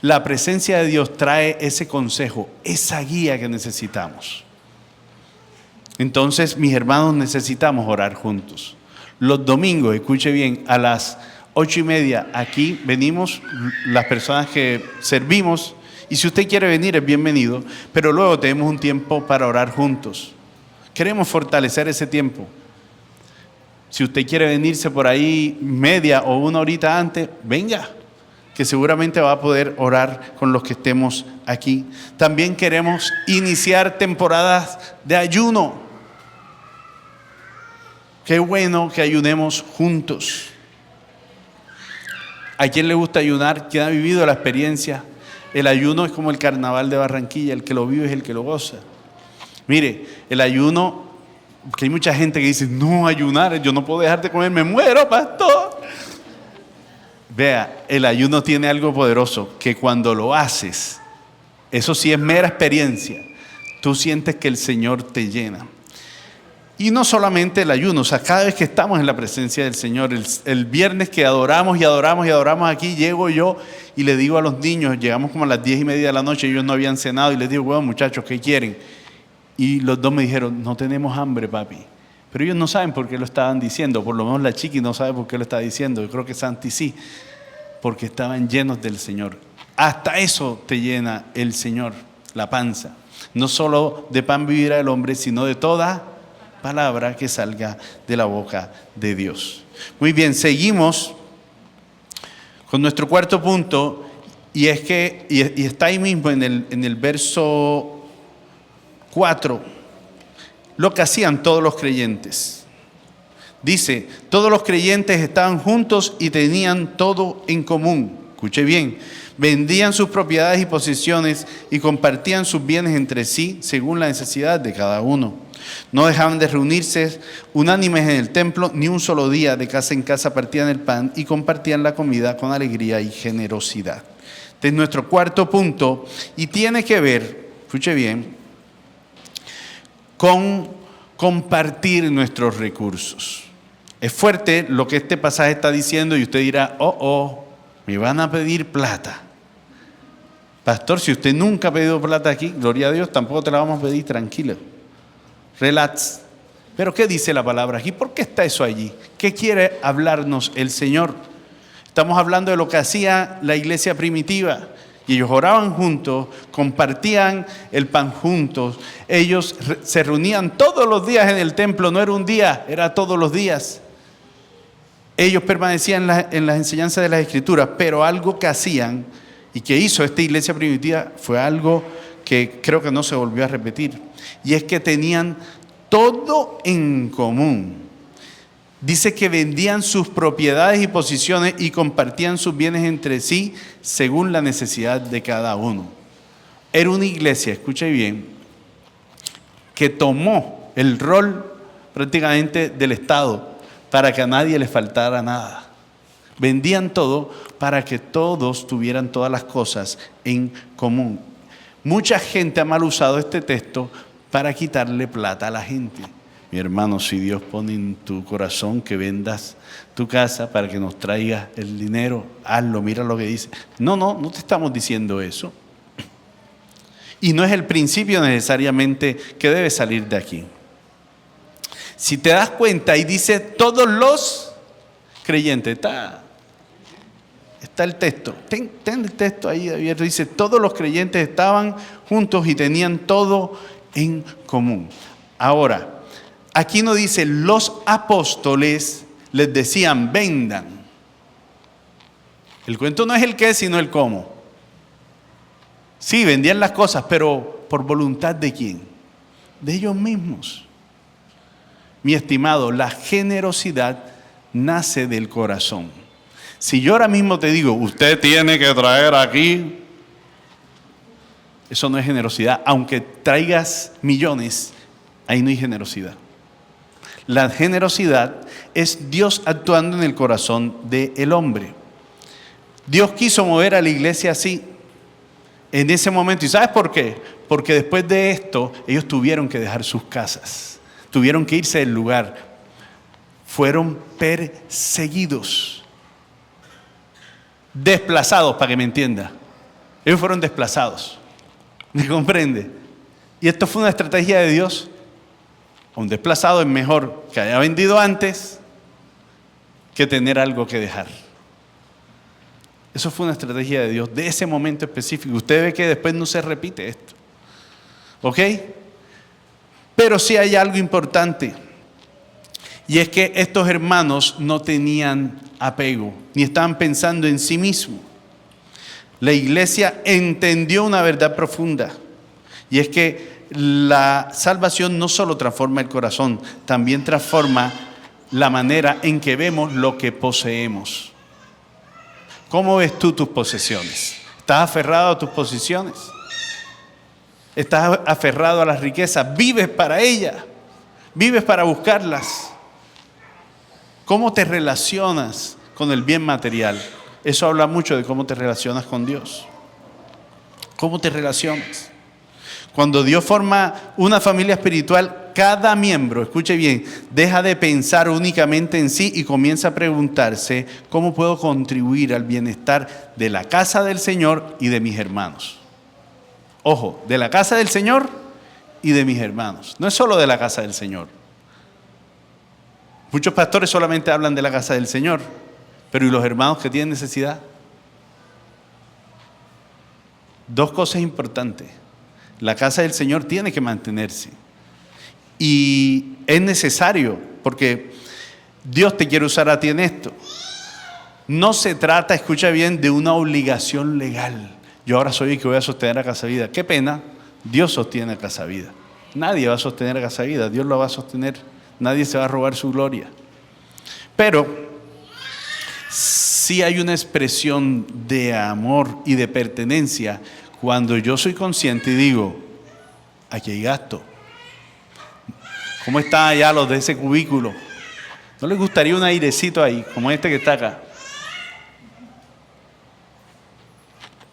La presencia de Dios trae ese consejo, esa guía que necesitamos. Entonces, mis hermanos, necesitamos orar juntos. Los domingos, escuche bien, a las 8:30 aquí venimos las personas que servimos, y si usted quiere venir es bienvenido, pero luego tenemos un tiempo para orar juntos. Queremos fortalecer ese tiempo. Si usted quiere venirse por ahí media o una horita antes, venga, que seguramente va a poder orar con los que estemos aquí. También queremos iniciar temporadas de ayuno. Qué bueno que ayunemos juntos. ¿A quién le gusta ayunar? ¿Quién ha vivido la experiencia? El ayuno es como el carnaval de Barranquilla, el que lo vive es el que lo goza. Mire, el ayuno, porque hay mucha gente que dice, no, ayunar, yo no puedo dejar de comer, me muero, pastor. Vea, el ayuno tiene algo poderoso, que cuando lo haces, Eso sí es mera experiencia. Tú sientes que el Señor te llena. Y no solamente el ayuno, o sea, cada vez que estamos en la presencia del Señor, el viernes que adoramos y adoramos y adoramos aquí, llego yo y le digo a los niños, llegamos como a las 10:30 de la noche, ellos no habían cenado, y les digo, bueno, muchachos, ¿qué quieren? Y los dos me dijeron, no tenemos hambre, papi. Pero ellos no saben por qué lo estaban diciendo, por lo menos la chiqui no sabe por qué lo está diciendo, yo creo que Santi sí, porque estaban llenos del Señor. Hasta eso te llena el Señor, la panza. No solo de pan vivirá el hombre, sino de toda palabra que salga de la boca de Dios. Muy bien, seguimos con nuestro cuarto punto, y es que, y está ahí mismo en el verso 4, lo que hacían todos los creyentes. Dice, todos los creyentes estaban juntos y tenían todo en común. Escuche bien, vendían sus propiedades y posesiones y compartían sus bienes entre sí según la necesidad de cada uno. No dejaban de reunirse unánimes en el templo, ni un solo día de casa en casa partían el pan y compartían la comida con alegría y generosidad. Este es nuestro cuarto punto y tiene que ver, escuche bien, con compartir nuestros recursos. Es fuerte lo que este pasaje está diciendo y usted dirá, me van a pedir plata. Pastor, si usted nunca ha pedido plata aquí, gloria a Dios, tampoco te la vamos a pedir, tranquilo. Relax. Pero ¿qué dice la palabra aquí? ¿Por qué está eso allí? ¿Qué quiere hablarnos el Señor? Estamos hablando de lo que hacía la iglesia primitiva. Y ellos oraban juntos, compartían el pan juntos. Ellos se reunían todos los días en el templo. No era un día, era todos los días. Ellos permanecían en las enseñanzas de las Escrituras. Pero algo que hacían y que hizo esta iglesia primitiva fue algo que creo que no se volvió a repetir. Y es que tenían todo en común. Dice que vendían sus propiedades y posesiones y compartían sus bienes entre sí según la necesidad de cada uno. Era una iglesia, escuche bien, que tomó el rol prácticamente del Estado para que a nadie les faltara nada. Vendían todo para que todos tuvieran todas las cosas en común. Mucha gente ha mal usado este texto para quitarle plata a la gente. Mi hermano, si Dios pone en tu corazón que vendas tu casa para que nos traigas el dinero, hazlo, mira lo que dice. No te estamos diciendo eso. Y no es el principio necesariamente que debe salir de aquí. Si te das cuenta, ahí dice todos los creyentes. Está el texto. Ten el texto ahí abierto. Dice, todos los creyentes estaban juntos y tenían todo en común. Ahora, aquí no dice, los apóstoles les decían, vendan. El cuento no es el qué, sino el cómo. Sí, vendían las cosas, pero ¿por voluntad de quién? De ellos mismos. Mi estimado, la generosidad nace del corazón. Si yo ahora mismo te digo, usted tiene que traer aquí, eso no es generosidad. Aunque traigas millones, ahí no hay generosidad. La generosidad es Dios actuando en el corazón del hombre. Dios quiso mover a la iglesia así, en ese momento. ¿Y sabes por qué? Porque después de esto, ellos tuvieron que dejar sus casas. Tuvieron que irse del lugar. Fueron perseguidos. Desplazados, para que me entienda. Ellos fueron desplazados. ¿Me comprende? Y esto fue una estrategia de Dios. Un desplazado es mejor que haya vendido antes que tener algo que dejar. Eso fue una estrategia de Dios de ese momento específico. Usted ve que después no se repite esto. ¿Ok? Pero sí hay algo importante. Y es que estos hermanos no tenían apego, ni estaban pensando en sí mismos. La iglesia entendió una verdad profunda. Y es que la salvación no solo transforma el corazón, también transforma la manera en que vemos lo que poseemos. ¿Cómo ves tú tus posesiones? ¿Estás aferrado a tus posesiones? ¿Estás aferrado a las riquezas? ¿Vives para ellas? ¿Vives para buscarlas? ¿Cómo te relacionas con el bien material? Eso habla mucho de cómo te relacionas con Dios. ¿Cómo te relacionas? Cuando Dios forma una familia espiritual, cada miembro, escuche bien, deja de pensar únicamente en sí y comienza a preguntarse: ¿cómo puedo contribuir al bienestar de la casa del Señor y de mis hermanos? Ojo, de la casa del Señor y de mis hermanos. No es solo de la casa del Señor. Muchos pastores solamente hablan de la casa del Señor, pero ¿y los hermanos que tienen necesidad? Dos cosas importantes. La casa del Señor tiene que mantenerse. Y es necesario, porque Dios te quiere usar a ti en esto. No se trata, escucha bien, de una obligación legal. Yo ahora soy el que voy a sostener a Casa Vida. Qué pena, Dios sostiene a Casa Vida. Nadie va a sostener a Casa Vida, Dios lo va a sostener. Nadie se va a robar su gloria. Pero sí hay una expresión de amor y de pertenencia cuando yo soy consciente y digo: aquí hay gasto. ¿Cómo están allá los de ese cubículo? ¿No les gustaría un airecito ahí, como este que está acá?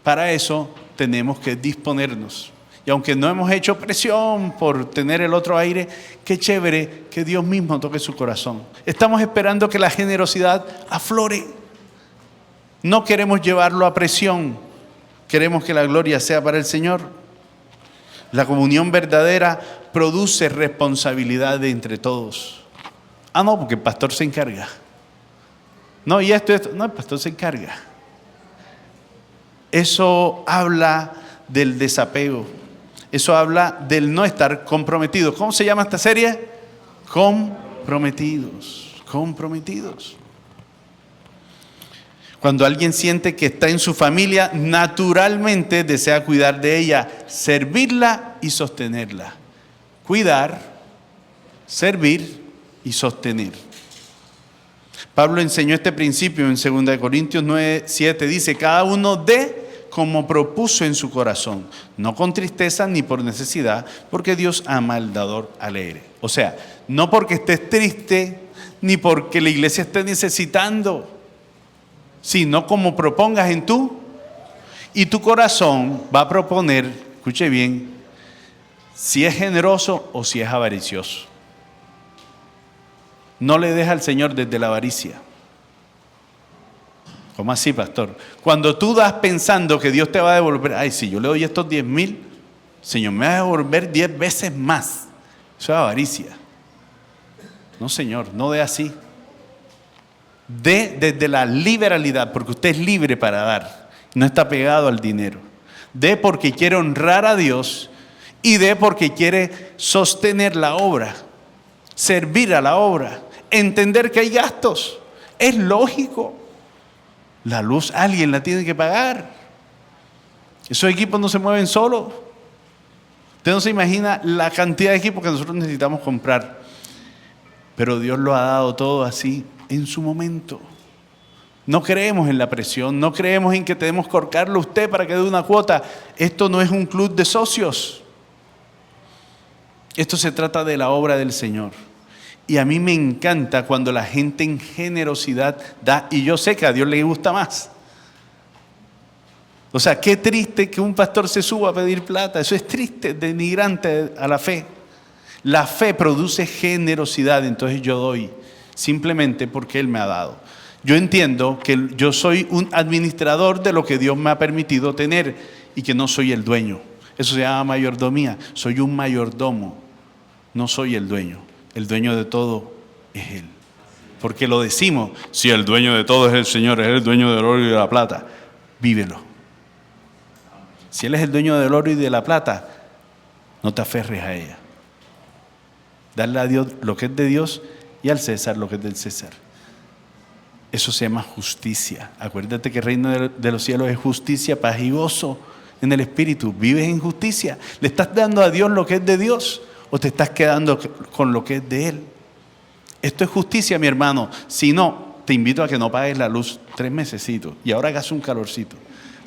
Para eso tenemos que disponernos. Y aunque no hemos hecho presión por tener el otro aire, qué chévere que Dios mismo toque su corazón. Estamos esperando que la generosidad aflore. No queremos llevarlo a presión. Queremos que la gloria sea para el Señor. La comunión verdadera produce responsabilidad de entre todos. Ah, no, porque el pastor se encarga. No, y esto. No, el pastor se encarga. Eso habla del desapego. Eso habla del no estar comprometido. ¿Cómo se llama esta serie? Comprometidos. Comprometidos. Cuando alguien siente que está en su familia, naturalmente desea cuidar de ella, servirla y sostenerla. Cuidar, servir y sostener. Pablo enseñó este principio en 2 Corintios 9:7. Dice: cada uno dé como propuso en su corazón, no con tristeza ni por necesidad, porque Dios ama al dador alegre. O sea, no porque estés triste ni porque la iglesia esté necesitando, sino como propongas en tú, y tu corazón va a proponer, escuche bien, si es generoso o si es avaricioso. No le deja al Señor desde la avaricia. ¿Cómo así, pastor? Cuando tú das pensando que Dios te va a devolver: ay, si yo le doy estos 10,000, Señor me va a devolver 10 veces más. Eso es avaricia. No, Señor, no dé así. Dé desde la liberalidad, porque usted es libre para dar. No está pegado al dinero. Dé porque quiere honrar a Dios y dé porque quiere sostener la obra, servir a la obra, entender que hay gastos. Es lógico. La luz alguien la tiene que pagar. Esos equipos no se mueven solos. Usted no se imagina la cantidad de equipos que nosotros necesitamos comprar. Pero Dios lo ha dado todo así en su momento. No creemos en la presión, no creemos en que tenemos que ahorcarlo a usted para que dé una cuota. Esto no es un club de socios. Esto se trata de la obra del Señor. Y a mí me encanta cuando la gente en generosidad da, y yo sé que a Dios le gusta más. O sea, qué triste que un pastor se suba a pedir plata. Eso es triste, denigrante a la fe. La fe produce generosidad, entonces yo doy simplemente porque Él me ha dado. Yo entiendo que yo soy un administrador de lo que Dios me ha permitido tener y que no soy el dueño. Eso se llama mayordomía. Soy un mayordomo, no soy el dueño. El dueño de todo es Él. Porque lo decimos: si el dueño de todo es el Señor, es el dueño del oro y de la plata. Vívelo. Si Él es el dueño del oro y de la plata, no te aferres a ella. Darle a Dios lo que es de Dios y al César lo que es del César. Eso se llama justicia. Acuérdate que el reino de los cielos es justicia, paz y gozo en el Espíritu. Vives en justicia. ¿Le estás dando a Dios lo que es de Dios o te estás quedando con lo que es de Él? Esto es justicia, mi hermano. Si no, te invito a que no pagues la luz 3 mesecitos y ahora hagas un calorcito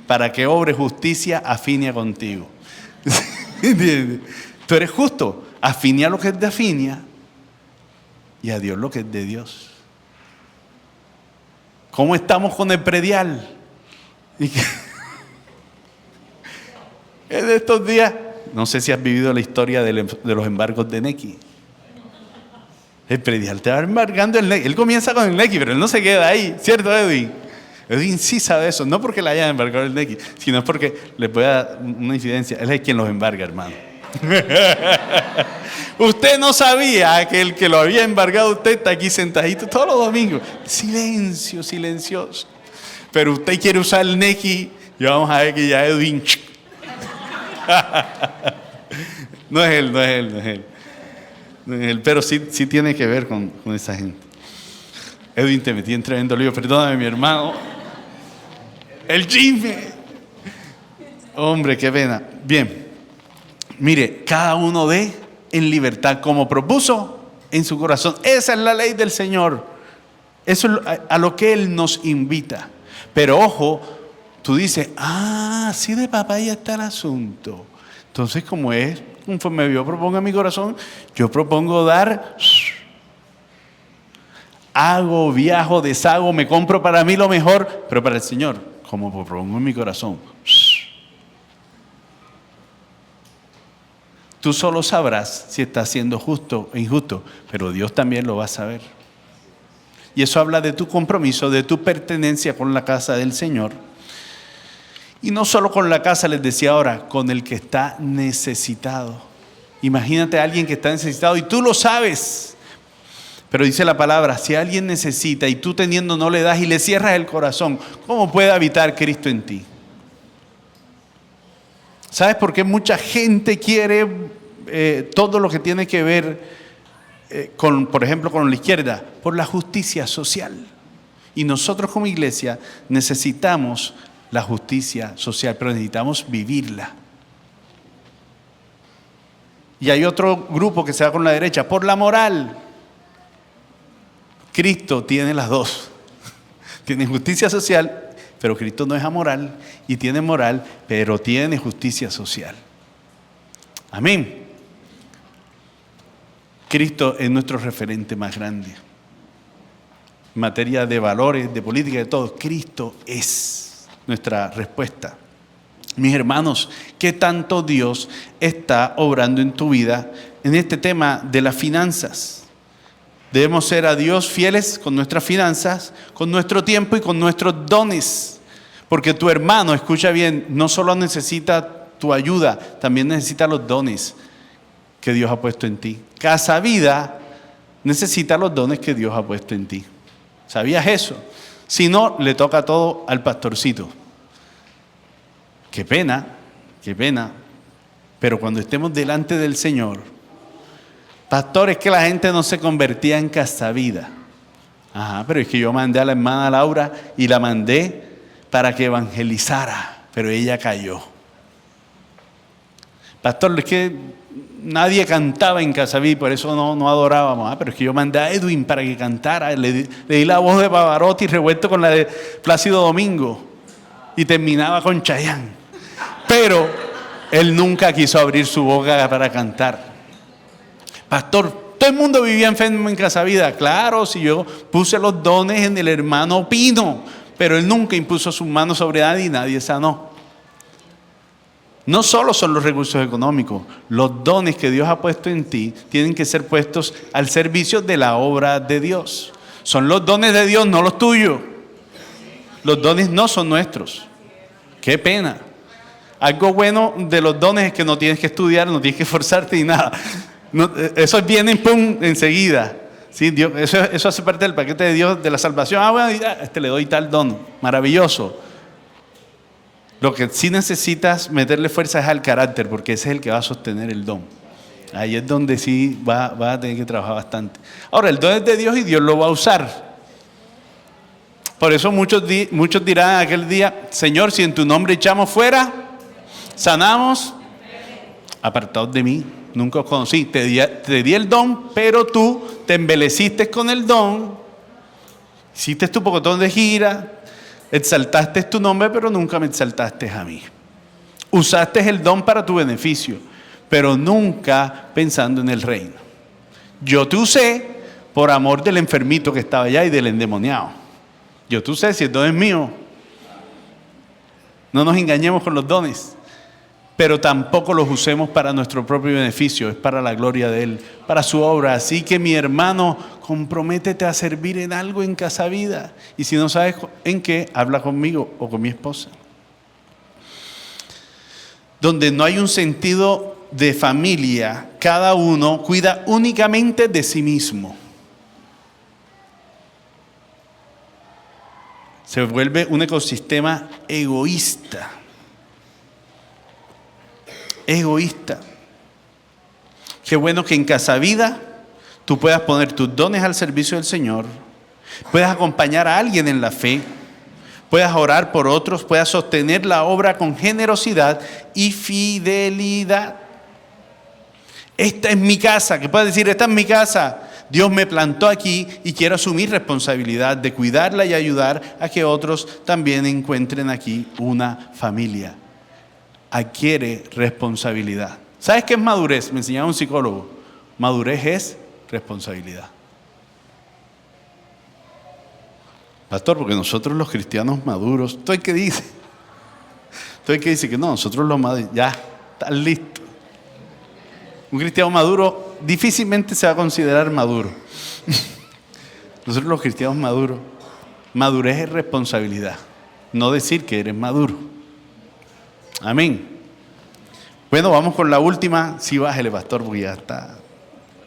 para que obre justicia afinia contigo. ¿Entiendes? Tú eres justo. Afinia lo que es de afinia y a Dios lo que es de Dios. ¿Cómo estamos con el predial? En estos días, no sé si has vivido la historia de los embargos de Nequi. El predial te va embargando el Nequi. Él comienza con el Nequi, pero él no se queda ahí, ¿cierto, Edwin? Edwin sí sabe eso, no porque le hayan embargado el Nequi, sino porque les voy a dar una incidencia. Él es quien los embarga, hermano. Usted no sabía que el que lo había embargado usted está aquí sentadito todos los domingos. Silencio, silencioso. Pero usted quiere usar el Nequi y vamos a ver que ya Edwin... No es él. Pero sí tiene que ver con esa gente. Edwin, te metí en tremendo lío. Perdóname, mi hermano. El chisme. Hombre, qué pena. Bien. Mire, cada uno dé en libertad como propuso en su corazón. Esa es la ley del Señor. Eso es a lo que Él nos invita. Pero ojo, tú dices, sí de papaya está el asunto. Entonces, como es, conforme yo propongo en mi corazón, yo propongo dar, hago, viajo, deshago, me compro para mí lo mejor, pero para el Señor, como propongo en mi corazón. Tú solo sabrás si estás siendo justo o injusto, pero Dios también lo va a saber. Y eso habla de tu compromiso, de tu pertenencia con la casa del Señor. Y no solo con la casa, les decía ahora, con el que está necesitado. Imagínate a alguien que está necesitado y tú lo sabes. Pero dice la palabra, si alguien necesita y tú teniendo no le das y le cierras el corazón, ¿cómo puede habitar Cristo en ti? ¿Sabes por qué mucha gente quiere todo lo que tiene que ver con, por ejemplo, con la izquierda? Por la justicia social. Y nosotros como iglesia necesitamos la justicia social, pero necesitamos vivirla. Y hay otro grupo que se va con la derecha, por la moral. Cristo tiene las dos. Tiene justicia social, pero Cristo no es amoral, y tiene moral, pero tiene justicia social. Amén. Cristo es nuestro referente más grande. En materia de valores, de política, de todo, Cristo es nuestra respuesta. Mis hermanos, ¿qué tanto Dios está obrando en tu vida en este tema de las finanzas? Debemos ser a Dios fieles con nuestras finanzas, con nuestro tiempo y con nuestros dones. Porque tu hermano, escucha bien, no solo necesita tu ayuda, también necesita los dones que Dios ha puesto en ti. Casa Vida necesita los dones que Dios ha puesto en ti. ¿Sabías eso? Si no, le toca todo al pastorcito. Qué pena, pero cuando estemos delante del Señor, pastor, es que la gente no se convertía en Casa Vida. Pero es que yo mandé a la hermana Laura y la mandé para que evangelizara, pero ella cayó. Pastor, es que nadie cantaba en Casa Vida y por eso no adorábamos. Pero es que yo mandé a Edwin para que cantara, le di la voz de Pavarotti revuelto con la de Plácido Domingo y terminaba con Chayanne. Pero él nunca quiso abrir su boca para cantar. Pastor, todo el mundo vivía enfermo en Casa Vida. Claro, si yo puse los dones en el hermano Pino, pero él nunca impuso sus manos sobre nadie y nadie sanó. No solo son los recursos económicos, los dones que Dios ha puesto en ti tienen que ser puestos al servicio de la obra de Dios. Son los dones de Dios, no los tuyos. Los dones no son nuestros. Qué pena. Algo bueno de los dones es que no tienes que estudiar, no tienes que esforzarte ni nada. No, eso viene pum, enseguida. ¿Sí? Dios, eso hace parte del paquete de Dios de la salvación. Bueno, le doy tal don. Maravilloso. Lo que sí necesitas meterle fuerza es al carácter, porque ese es el que va a sostener el don. Ahí es donde sí va a tener que trabajar bastante. Ahora, el don es de Dios y Dios lo va a usar. Por eso muchos dirán aquel día, Señor, si en tu nombre echamos fuera, sanamos, apartados de mí, nunca os conocí. Te di el don, pero tú te embeleciste con el don, hiciste tu pocotón de gira, exaltaste tu nombre, pero nunca me exaltaste a mí. Usaste el don para tu beneficio, pero nunca pensando en el reino. Yo te usé por amor del enfermito que estaba allá y del endemoniado. Yo te usé si el don es mío. No nos engañemos con los dones. pero tampoco los usemos para nuestro propio beneficio, es para la gloria de Él, para su obra. Así que mi hermano, comprométete a servir en algo en Casa Vida. Y si no sabes en qué, habla conmigo o con mi esposa. Donde no hay un sentido de familia, cada uno cuida únicamente de sí mismo. Se vuelve un ecosistema egoísta. Egoísta. Qué bueno que en Casa Vida tú puedas poner tus dones al servicio del Señor, puedas acompañar a alguien en la fe, puedas orar por otros, puedas sostener la obra con generosidad y fidelidad. Esta es mi casa, que puedas decir, esta es mi casa. Dios me plantó aquí y quiero asumir responsabilidad de cuidarla y ayudar a que otros también encuentren aquí una familia. Adquiere responsabilidad. ¿Sabes qué es madurez? Me enseñaba un psicólogo. Madurez es responsabilidad. Pastor, porque nosotros los cristianos maduros, ¿tú qué dice? ¿Tú qué dice? Que no, nosotros los maduros, ya, están listos. Un cristiano maduro difícilmente se va a considerar maduro. Nosotros los cristianos maduros, madurez es responsabilidad, no decir que eres maduro. Amén. Bueno, vamos con la última. Sí, bájele, pastor, porque ya está.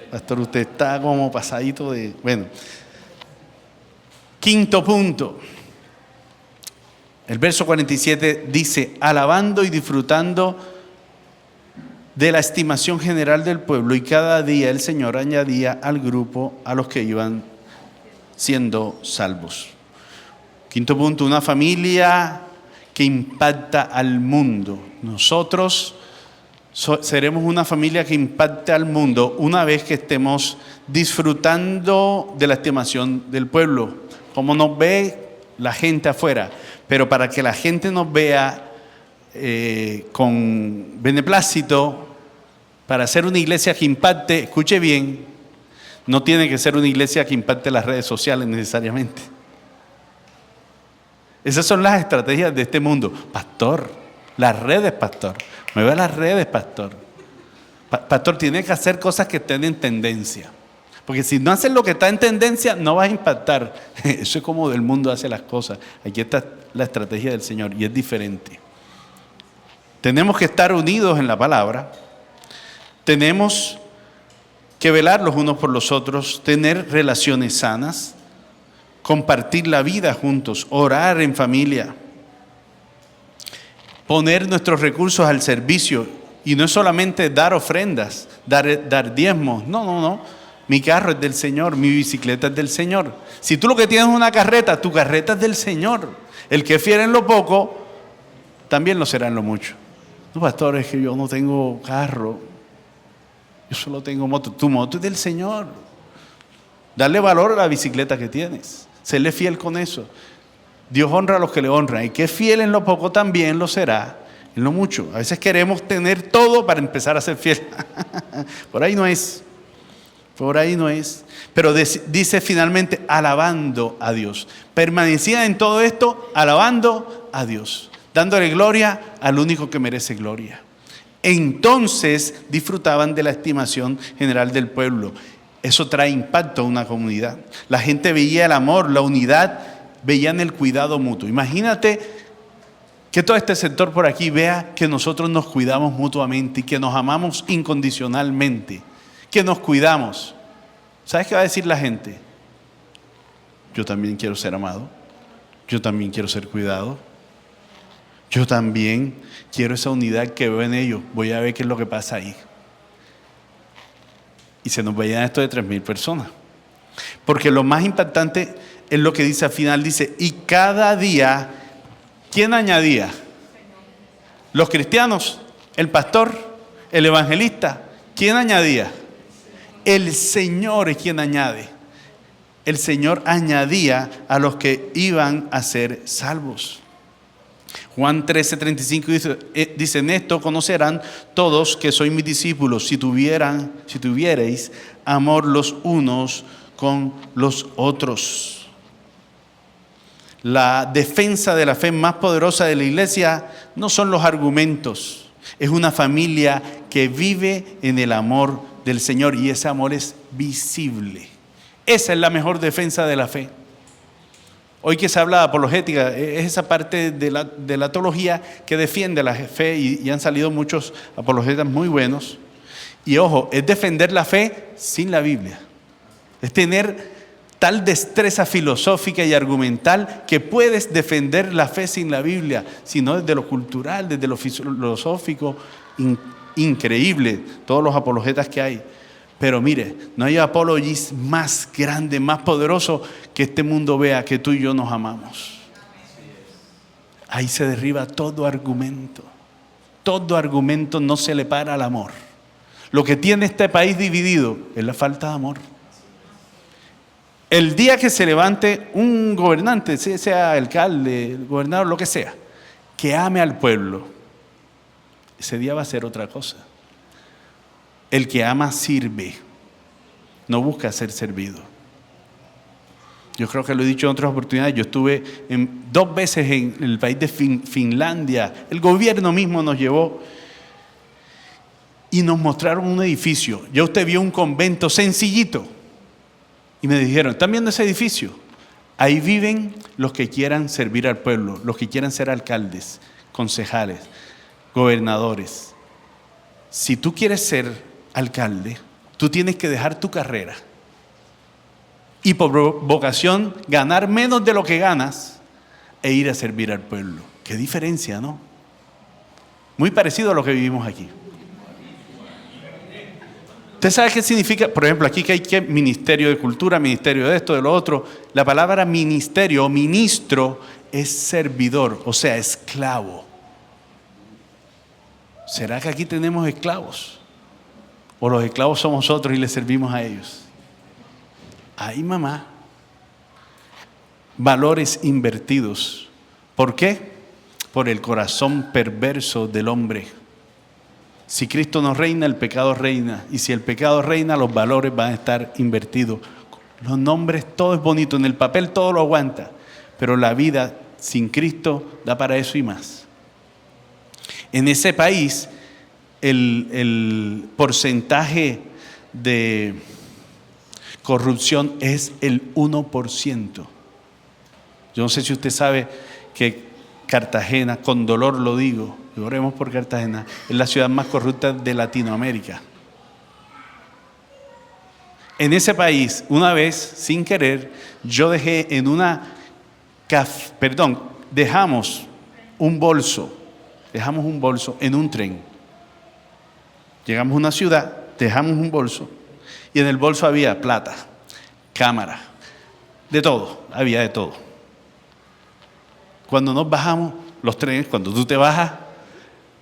Pastor, usted está como pasadito de... Bueno. Quinto punto. El verso 47 dice, alabando y disfrutando de la estimación general del pueblo, y cada día el Señor añadía al grupo a los que iban siendo salvos. Quinto punto, una familia que impacta al mundo. Nosotros seremos una familia que impacte al mundo una vez que estemos disfrutando de la estimación del pueblo, como nos ve la gente afuera. Pero para que la gente nos vea con beneplácito, para ser una iglesia que impacte, escuche bien, no tiene que ser una iglesia que impacte las redes sociales necesariamente. Esas son las estrategias de este mundo. Pastor, las redes, pastor. Me ve las redes, pastor. Pastor, tiene que hacer cosas que estén en tendencia. Porque si no haces lo que está en tendencia, no vas a impactar. Eso es como el mundo hace las cosas. Aquí está la estrategia del Señor y es diferente. Tenemos que estar unidos en la palabra. Tenemos que velar los unos por los otros, tener relaciones sanas, compartir la vida juntos, orar en familia, poner nuestros recursos al servicio. Y no es solamente dar ofrendas, dar diezmos. No. Mi carro es del Señor, mi bicicleta es del Señor. Si tú lo que tienes es una carreta, tu carreta es del Señor. El que es fiel en lo poco, también lo será en lo mucho. No, pastor, es que yo no tengo carro, yo solo tengo moto. Tu moto es del Señor. Dale valor a la bicicleta que tienes. Séle fiel con eso. Dios honra a los que le honran. Y que es fiel en lo poco, también lo será en lo mucho. A veces queremos tener todo para empezar a ser fiel. Por ahí no es. Por ahí no es. Pero dice finalmente, alabando a Dios. Permanecían en todo esto, alabando a Dios. Dándole gloria al único que merece gloria. Entonces disfrutaban de la estimación general del pueblo. Eso trae impacto a una comunidad. La gente veía el amor, la unidad, veían el cuidado mutuo. Imagínate que todo este sector por aquí vea que nosotros nos cuidamos mutuamente y que nos amamos incondicionalmente, que nos cuidamos. ¿Sabes qué va a decir la gente? Yo también quiero ser amado. Yo también quiero ser cuidado. Yo también quiero esa unidad que veo en ellos. Voy a ver qué es lo que pasa ahí. Y se nos veían esto de 3,000 personas. Porque lo más impactante es lo que dice al final. Dice, y cada día, ¿quién añadía? Los cristianos, el pastor, el evangelista. ¿Quién añadía? El Señor es quien añade. El Señor añadía a los que iban a ser salvos. Juan 13:35 dice, en esto conocerán todos que sois mis discípulos, si tuvierais amor los unos con los otros. La defensa de la fe más poderosa de la iglesia no son los argumentos, Es una familia que vive en el amor del Señor y ese amor es visible. Esa es la mejor defensa de la fe. Hoy que se habla de apologética, es esa parte de la teología que defiende la fe y han salido muchos apologetas muy buenos. Y ojo, es defender la fe sin la Biblia. Es tener tal destreza filosófica y argumental que puedes defender la fe sin la Biblia, sino desde lo cultural, desde lo filosófico, increíble, todos los apologetas que hay. Pero mire, no hay apologista más grande, más poderoso que este mundo vea que tú y yo nos amamos. Ahí se derriba todo argumento. Todo argumento no se le para al amor. Lo que tiene este país dividido es la falta de amor. El día que se levante un gobernante, sea alcalde, gobernador, lo que sea, que ame al pueblo, ese día va a ser otra cosa. El que ama sirve, no busca ser servido. Yo creo que lo he dicho en otras oportunidades. Yo estuve 2 veces en el país de Finlandia. El gobierno mismo nos llevó y nos mostraron un edificio. Ya usted vio un convento sencillito. Y me dijeron, ¿están viendo ese edificio? Ahí viven los que quieran servir al pueblo, los que quieran ser alcaldes, concejales, gobernadores. Si tú quieres ser alcalde, tú tienes que dejar tu carrera y por vocación ganar menos de lo que ganas e ir a servir al pueblo. Qué diferencia, ¿no? Muy parecido a lo que vivimos aquí. ¿Usted sabe qué significa? Por ejemplo, aquí que hay que ministerio de cultura, ministerio de esto, de lo otro. La palabra ministerio o ministro es servidor, o sea, esclavo. ¿Será que aquí tenemos esclavos? ¿O los esclavos somos nosotros y les servimos a ellos? Ay, mamá. Valores invertidos. ¿Por qué? Por el corazón perverso del hombre. Si Cristo no reina, el pecado reina. Y si el pecado reina, los valores van a estar invertidos. Los nombres, todo es bonito. En el papel todo lo aguanta. Pero la vida sin Cristo da para eso y más. En ese país, el porcentaje de corrupción es el 1%. Yo no sé si usted sabe que Cartagena, con dolor lo digo, y oremos por Cartagena, es la ciudad más corrupta de Latinoamérica. En ese país, una vez, sin querer, yo dejé en dejamos un bolso en un tren. Llegamos a una ciudad, dejamos un bolso, y en el bolso había plata, cámara, de todo, había de todo. Cuando nos bajamos, los trenes, cuando tú te bajas,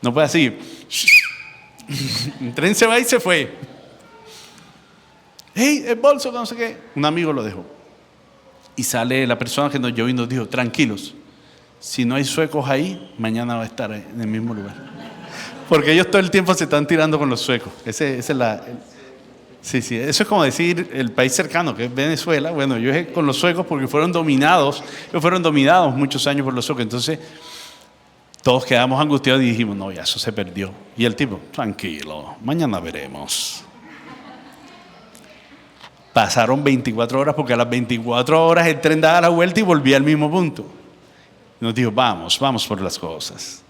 no puedes seguir. El tren se va y se fue. ¡Hey, el bolso! No sé qué. Un amigo lo dejó. Y sale la persona que nos llevó y nos dijo, tranquilos, si no hay suecos ahí, mañana va a estar en el mismo lugar. Porque ellos todo el tiempo se están tirando con los suecos. Sí, eso es como decir el país cercano, que es Venezuela. Bueno, ellos con los suecos porque fueron dominados muchos años por los suecos. Entonces, todos quedamos angustiados y dijimos, no, ya eso se perdió. Y el tipo, tranquilo, mañana veremos. Pasaron 24 horas porque a las 24 horas el tren daba la vuelta y volvía al mismo punto. Nos dijo, vamos por las cosas.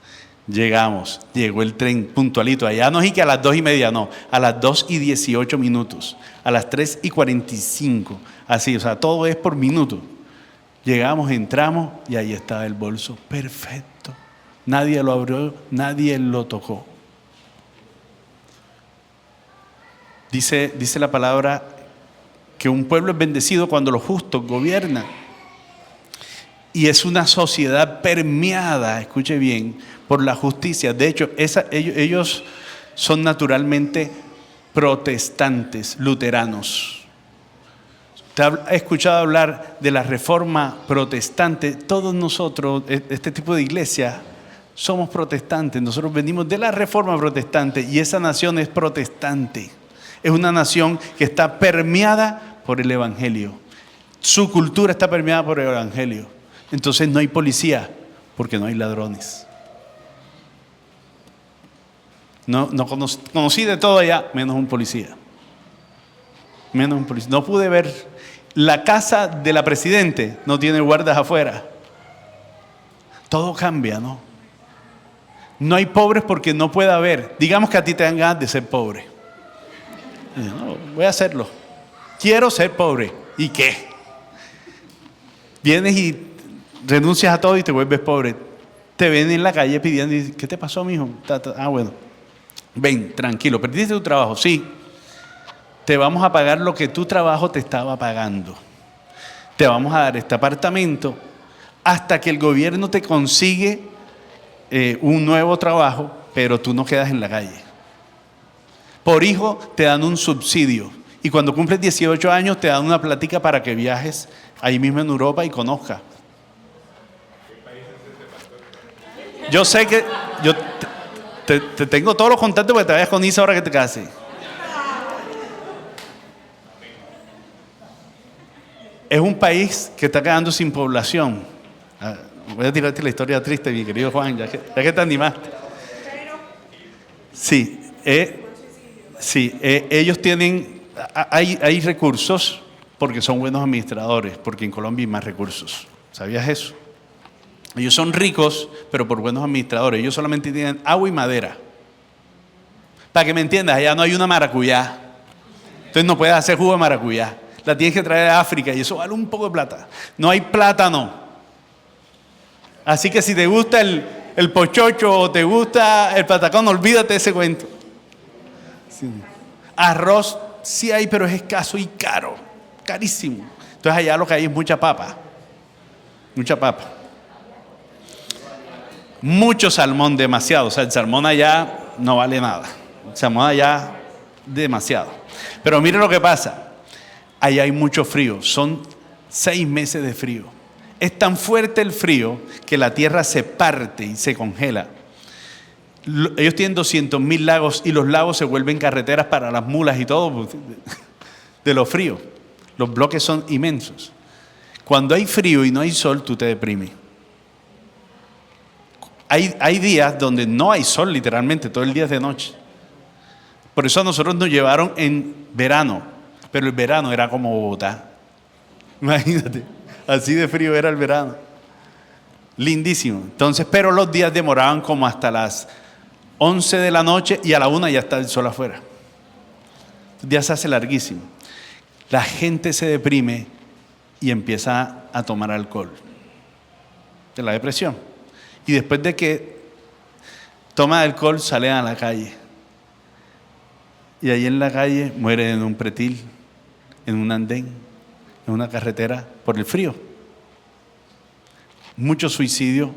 Llegó el tren puntualito. Allá no es que a las 2:30, no, a las 2:18, a las 3:45, así, o sea, todo es por minuto. Llegamos, entramos y ahí estaba el bolso, perfecto. Nadie lo abrió, nadie lo tocó. Dice la palabra que un pueblo es bendecido cuando los justos gobiernan. Y es una sociedad permeada, escuche bien, por la justicia. De hecho, ellos son naturalmente protestantes, luteranos. ¿Usted ha escuchado hablar de la reforma protestante? Todos nosotros, este tipo de iglesia, somos protestantes. Nosotros venimos de la reforma protestante y esa nación es protestante. Es una nación que está permeada por el evangelio. Su cultura está permeada por el evangelio. Entonces no hay policía porque no hay ladrones. Conocí de todo allá, menos un policía. Menos un policía. No pude ver. La casa de la presidente no tiene guardas afuera. Todo cambia, ¿no? No hay pobres porque no puede haber. Digamos que a ti te dan ganas de ser pobre. No, voy a hacerlo. Quiero ser pobre. ¿Y qué? Vienes y renuncias a todo y te vuelves pobre. Te ven en la calle pidiendo, y ¿qué te pasó, mijo? Bueno. Ven, tranquilo, perdiste tu trabajo, sí. Te vamos a pagar lo que tu trabajo te estaba pagando. Te vamos a dar este apartamento hasta que el gobierno te consigue un nuevo trabajo, pero tú no quedas en la calle. Por hijo te dan un subsidio y cuando cumples 18 años te dan una plática para que viajes ahí mismo en Europa y conozcas. Yo sé que yo te tengo todos los contactos para que te vayas con Isa ahora que te cases. Es un país que está quedando sin población. Voy a tirarte la historia triste, mi querido Juan, ya que te animaste. Sí, ellos tienen, hay recursos porque son buenos administradores, porque en Colombia hay más recursos. ¿Sabías eso? Ellos son ricos, pero por buenos administradores. Ellos solamente tienen agua y madera. Para que me entiendas, allá no hay una maracuyá. Entonces no puedes hacer jugo de maracuyá. La tienes que traer de África y eso vale un poco de plata. No hay plátano. Así que si te gusta el pochocho o te gusta el patacón, olvídate de ese cuento. Sí. Arroz sí hay, pero es escaso y caro. Carísimo. Entonces allá lo que hay es mucha papa. Mucha papa. Mucho salmón, demasiado. O sea, el salmón allá no vale nada. El salmón allá, demasiado. Pero mire lo que pasa. Allá hay mucho frío. Son 6 meses de frío. Es tan fuerte el frío que la tierra se parte y se congela. Ellos tienen 200.000 lagos y los lagos se vuelven carreteras para las mulas y todo de lo frío. Los bloques son inmensos. Cuando hay frío y no hay sol, tú te deprimes. Hay días donde no hay sol, literalmente, todo el día es de noche. Por eso a nosotros nos llevaron en verano, pero el verano era como Bogotá. Imagínate, así de frío era el verano. Lindísimo. Entonces, pero los días demoraban como hasta las 11 de la noche y a la 1 ya está el sol afuera. El día se hace larguísimo. La gente se deprime y empieza a tomar alcohol. De la depresión. Y después de que toma alcohol, salen a la calle. Y ahí en la calle mueren en un pretil, en un andén, en una carretera, por el frío. Mucho suicidio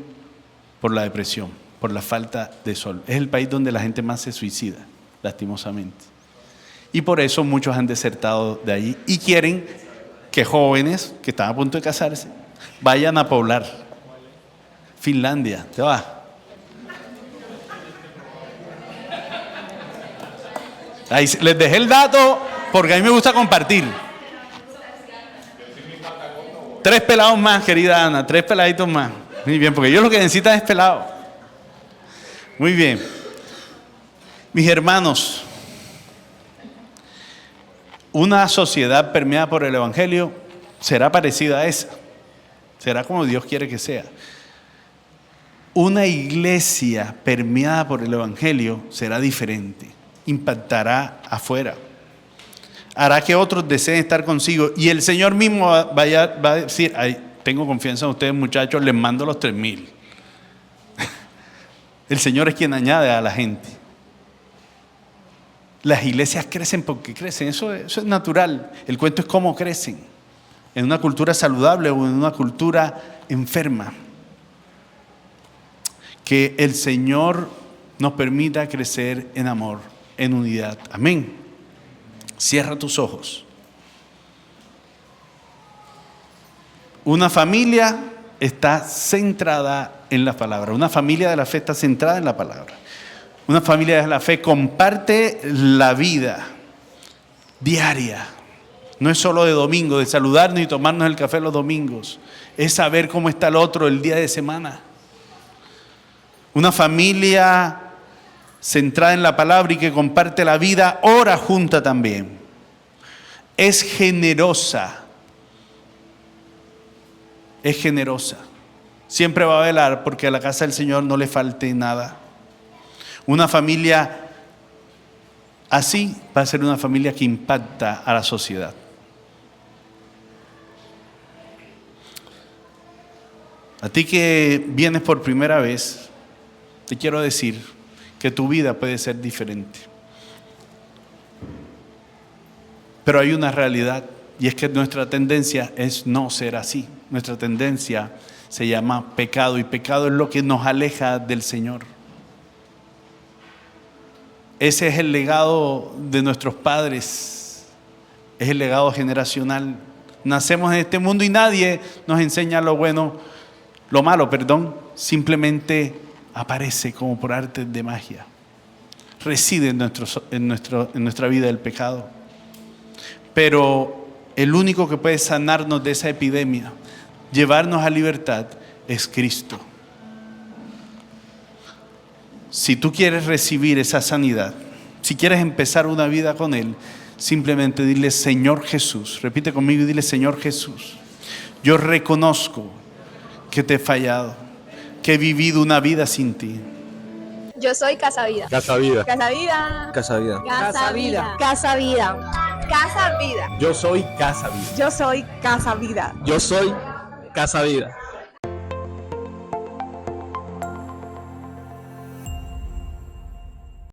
por la depresión, por la falta de sol. Es el país donde la gente más se suicida, lastimosamente. Y por eso muchos han desertado de ahí y quieren que jóvenes que están a punto de casarse vayan a poblar. Finlandia, te vas. Ahí les dejé el dato porque a mí me gusta compartir. 3 pelados más, querida Ana, 3 peladitos más. Muy bien, porque ellos lo que necesitan es pelado. Muy bien. Mis hermanos, una sociedad permeada por el Evangelio será parecida a esa. Será como Dios quiere que sea. Una iglesia permeada por el Evangelio será diferente, impactará afuera, hará que otros deseen estar consigo y el Señor mismo va a decir, ay, tengo confianza en ustedes muchachos, les mando los 3,000. El Señor es quien añade a la gente. Las iglesias crecen porque crecen, eso es natural. El cuento es cómo crecen, en una cultura saludable o en una cultura enferma. Que el Señor nos permita crecer en amor, en unidad. Amén. Cierra tus ojos. Una familia está centrada en la palabra. Una familia de la fe está centrada en la palabra. Una familia de la fe comparte la vida diaria. No es solo de domingo, de saludarnos y tomarnos el café los domingos. Es saber cómo está el otro el día de semana. Una familia centrada en la palabra y que comparte la vida, ora junta también. Es generosa. Es generosa. Siempre va a velar porque a la casa del Señor no le falte nada. Una familia así va a ser una familia que impacta a la sociedad. A ti que vienes por primera vez, te quiero decir que tu vida puede ser diferente. Pero hay una realidad, y es que nuestra tendencia es no ser así. Nuestra tendencia se llama pecado, y pecado es lo que nos aleja del Señor. Ese es el legado de nuestros padres, es el legado generacional. Nacemos en este mundo y nadie nos enseña lo malo, simplemente aparece como por arte de magia. Reside en nuestra vida el pecado. Pero el único que puede sanarnos de esa epidemia, llevarnos a libertad, es Cristo. Si tú quieres recibir esa sanidad, si quieres empezar una vida con Él, simplemente dile: Señor Jesús, repite conmigo y dile: Señor Jesús, yo reconozco que te he fallado, que he vivido una vida sin ti.
Yo soy Casa Vida.
Casa Vida.
Casa Vida.
Casa Vida.
Casa Vida. Casa Vida. Casa Vida.
Yo soy Casa Vida.
Yo soy Casa Vida.
Yo soy Casa Vida.